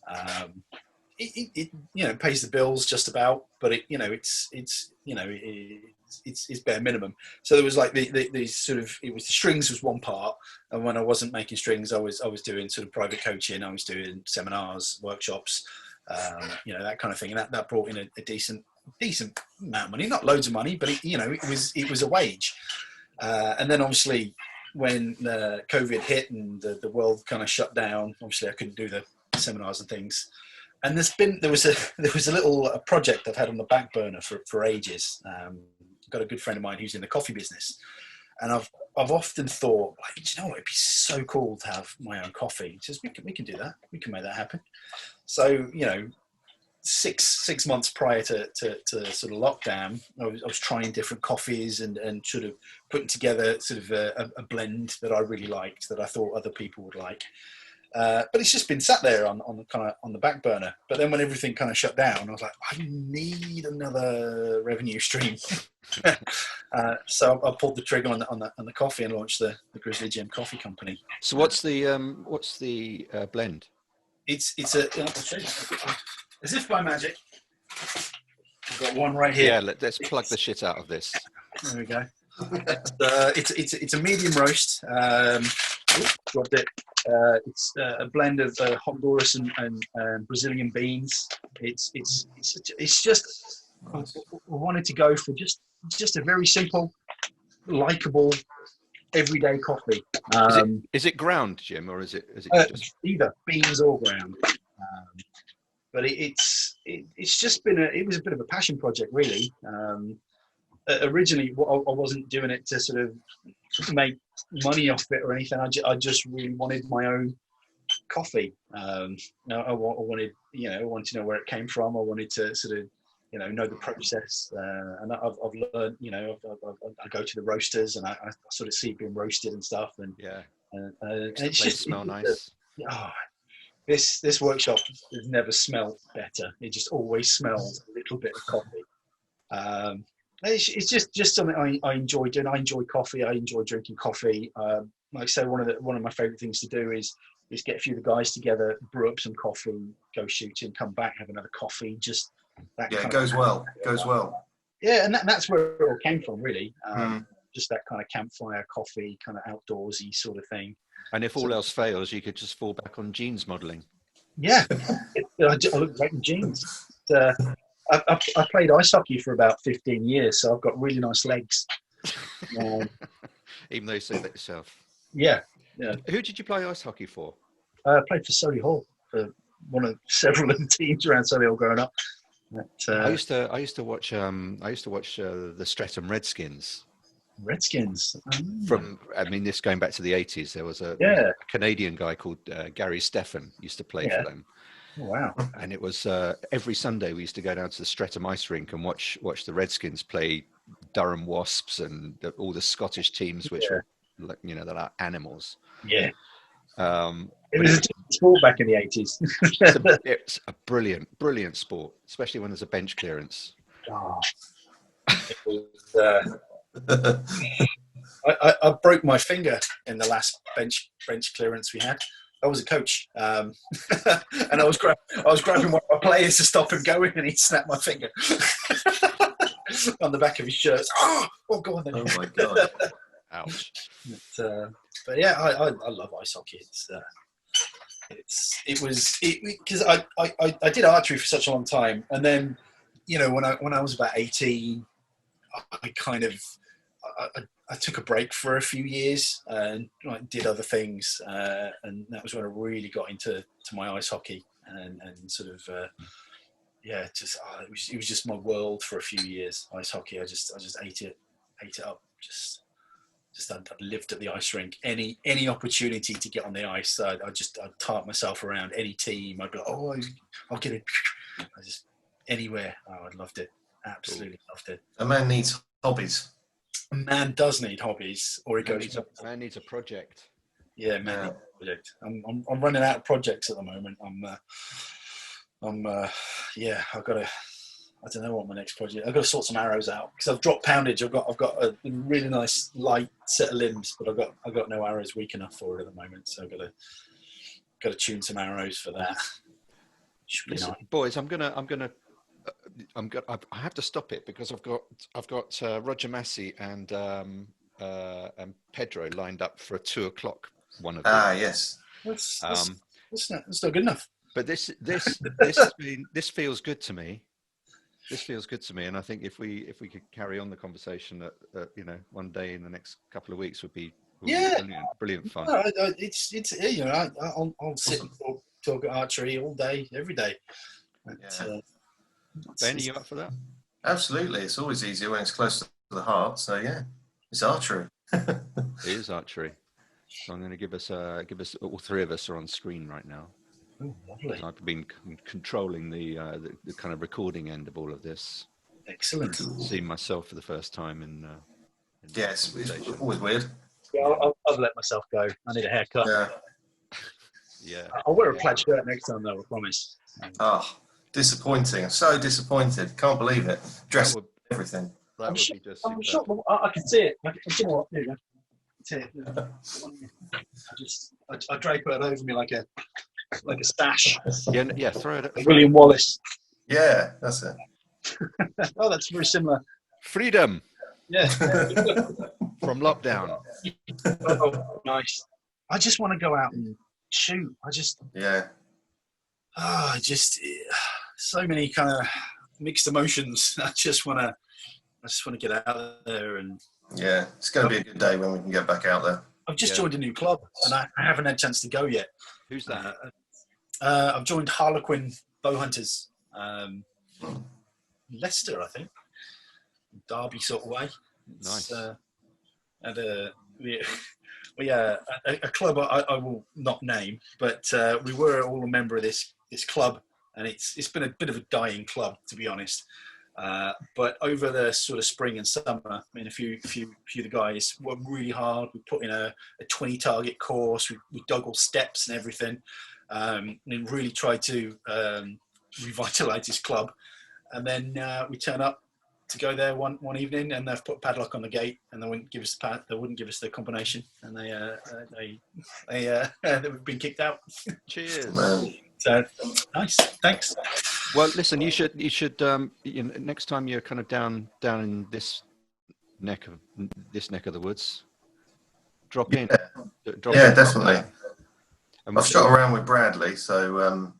It pays the bills just about, but it's bare minimum. So there was like the sort of the strings was one part, and when I wasn't making strings, I was doing sort of private coaching. I was doing seminars, workshops, that kind of thing, and that brought in a decent amount of money, not loads of money, but it was a wage. And then obviously when COVID hit and the world kind of shut down, obviously I couldn't do the seminars and things. And there was a little project I've had on the back burner for ages. Got a good friend of mine who's in the coffee business, and I've often thought, like, you know what, it'd be so cool to have my own coffee. He says we can do that. We can make that happen. So 6 months prior to sort of lockdown, I was trying different coffees and sort of putting together sort of a blend that I really liked that I thought other people would like. But it's just been sat there on the back burner. But then when everything kind of shut down, I was like, I need another revenue stream. So I pulled the trigger on the coffee and launched the Grizzly Jim Coffee Company.
So what's the blend?
It's as if by magic. I've got one right here.
Yeah, let's plug the shit out of this.
There we go. It's a medium roast. Dropped it. It's a blend of Honduras and Brazilian beans. It's just I wanted to go for just a very simple, likable, everyday coffee.
Is it ground, Jim, or is it just
either beans or ground? But it's just been it was a bit of a passion project, really. Originally, I wasn't doing it to sort of make money off it or anything. I just really wanted my own coffee. I wanted to know where it came from. I wanted to sort of know the process. And I've learned. I go to the roasters and I sort of see it being roasted and stuff. And
it's just smell nice.
This workshop has never smelled better. It just always smells a little bit of coffee. It's just something I enjoy doing. I enjoy coffee. I enjoy drinking coffee. Like I say, one of my favourite things to do is get a few of the guys together, brew up some coffee, go shooting, come back, have another coffee. Just that.
Yeah, it goes well. Goes well.
Yeah, and that's where it all came from, really. just that kind of campfire, coffee, kind of outdoorsy sort of thing.
And if all else fails, you could just fall back on jeans modelling.
Yeah, I look great in jeans. I played ice hockey for about 15 years, so I've got really nice legs.
Even though you say that yourself.
Yeah.
Who did you play ice hockey for?
I played for Solihull, for one of several of the teams around Solihull growing up.
I used to watch the Streatham Redskins.
Redskins.
This going back to the 80s, there was a Canadian guy called Gary Stephan used to play for them.
Oh, wow.
And it was every Sunday we used to go down to the Streatham ice rink and watch the Redskins play Durham Wasps and all the Scottish teams, which were like, they're like animals.
Yeah. It was a different sport back in the 80s.
It's a brilliant sport, especially when there's a bench clearance.
Oh. It was, I broke my finger in the last bench clearance we had. I was a coach, and I was grabbing one of my players to stop him going, and he snapped my finger on the back of his shirt. Oh, go on then.
Oh my god!
Ouch.
But yeah, I love ice hockey. Because I did archery for such a long time, and then when I was about 18, I took a break for a few yees and did other things, and that was when I really got into my ice hockey and sort of it was just my world for a few years. Ice hockey, I just ate it up. I lived at the ice rink. Any opportunity to get on the ice, I'd tart myself around any team. I'd be like, I'll get it. Anywhere. Oh, I loved it. Absolutely loved it.
A man needs hobbies.
A man does need hobbies, or he goes.
Man needs a project.
Yeah, man needs a project. I'm running out of projects at the moment. I've got to. I don't know what my next project. I've got to sort some arrows out because I've dropped poundage. I've got a really nice light set of limbs, but I've got no arrows weak enough for it at the moment. So I've got to tune some arrows for that.
Listen, nice. Boys, I have to stop it because I've got Roger Massey and Pedro lined up for a 2:00 one of them.
Yes.
That's not good enough.
But this feels good to me. This feels good to me, and I think if we could carry on the conversation that one day in the next couple of weeks would be brilliant fun.
No, I'll sit and talk archery all day, every day.
Ben, are you up for that?
Absolutely. It's always easier when it's close to the heart. So yeah, it's archery.
It is archery. So I'm going to give us all three of us are on screen right now.
Oh, lovely.
I've been controlling the kind of recording end of all of this.
Excellent.
Seeing myself for the first time in
it's always weird.
Yeah, I'll let myself go. I need a haircut.
Yeah.
I'll wear a plaid shirt next time, though. I promise.
Oh, disappointing. I'm so disappointed. Can't believe it. Dress everything.
I'm sure
I can see it. You know what? There you go. See it. I drape it over me like a stash.
Yeah. Throw it at
William Wallace.
Yeah, that's it.
Oh, that's very similar.
Freedom.
Yeah.
From lockdown.
Oh, nice. I just want to go out and shoot. So many kind of mixed emotions. I just want to get out there and.
Yeah, it's going to be a good day when we can get back out there.
I've just joined a new club and I haven't had a chance to go yet.
Who's that?
I've joined Harlequin Bow Hunters. Leicester, I think. Derby sort of way.
Nice.
A club I will not name, but we were all a member of this club, and it's been a bit of a dying club, to be honest. But over the sort of spring and summer, I mean, a few of the guys worked really hard. We put in a 20 target course. We dug all steps and everything, and really tried to revitalize this club. And then we turn up to go there one evening, and they've put a padlock on the gate, and they wouldn't give us the combination, and they've been kicked out.
Cheers.
So nice, thanks.
Well, listen, you should next time you're kind of down in this this neck of the woods, drop in. Drop
Yeah,
in.
definitely.
And
I've shot around with Bradley, so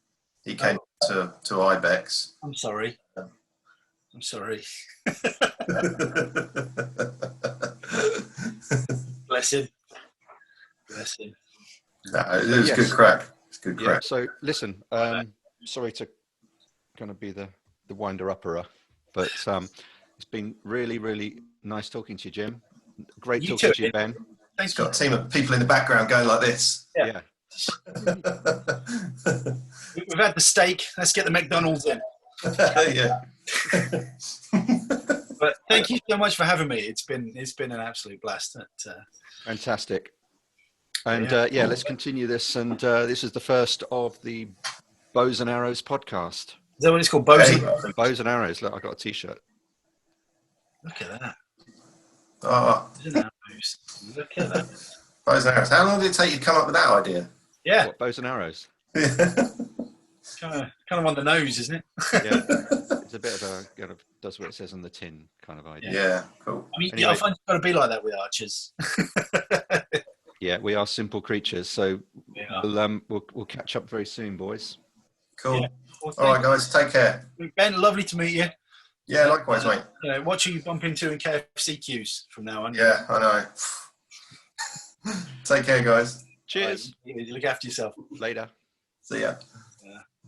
he came to Ibex.
I'm sorry. I'm sorry. Bless him. Bless him.
No, it was good crack. It's good crack.
So listen, sorry to kind of be the winder-upper, but it's been really, really nice talking to you, Jim. Great talking to you, Ben.
Thanks.
Got a team of people in the background going like this.
Yeah. We've had the steak. Let's get the McDonald's in.
Yeah.
But thank you so much for having me. It's been an absolute blast.
Fantastic. And let's continue this. And this is the first of the Bows and Arrows podcast.
Is that what it's called? Bows and Arrows?
Bows and Arrows. Look, I got a T-shirt.
Look at that.
Oh,
Look at that.
Bows and Arrows. How long did it take you to come up with that idea?
Yeah.
What, Bows and Arrows?
Kind of on the nose, isn't it?
Yeah. It's a bit of a kind of does what it says on the tin kind of idea.
Yeah, cool.
I mean,
Anyway.
I find it's got to be like that with archers.
Yeah, we are simple creatures. So we'll catch up very soon, boys.
Cool.
Yeah. Well,
all right, guys. Take care.
Ben, lovely to meet you.
Yeah, likewise, mate.
What you bump into in KFC queues from now on.
Yeah, I know. Take care, guys.
Cheers.
Look after yourself.
Later.
See ya.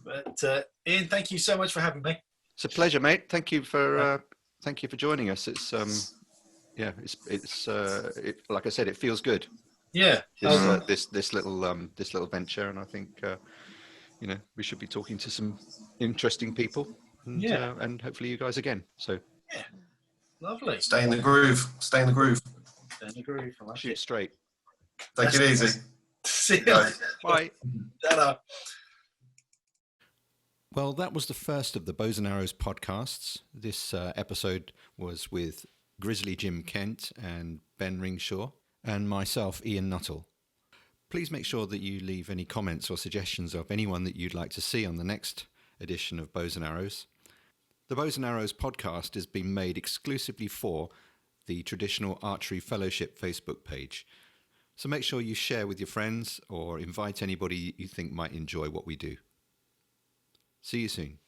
But Ian, thank you so much for having me.
It's a pleasure, mate. Thank you for joining us. It's it's like I said, it feels good.
Yeah.
This little venture, and I think we should be talking to some interesting people. And, and hopefully you guys again. So
yeah, lovely.
Stay in the groove. Stay in the groove.
Stay in the groove.
Shoot straight.
Take it easy.
See you.
Bye.
Ta-da.
Well, that was the first of the Bows and Arrows podcasts. This episode was with Grizzly Jim Kent and Ben Ringshaw, and myself, Ian Nuttall. Please make sure that you leave any comments or suggestions of anyone that you'd like to see on the next edition of Bows and Arrows. The Bows and Arrows podcast has been made exclusively for the Traditional Archery Fellowship Facebook page. So make sure you share with your friends or invite anybody you think might enjoy what we do. See you soon.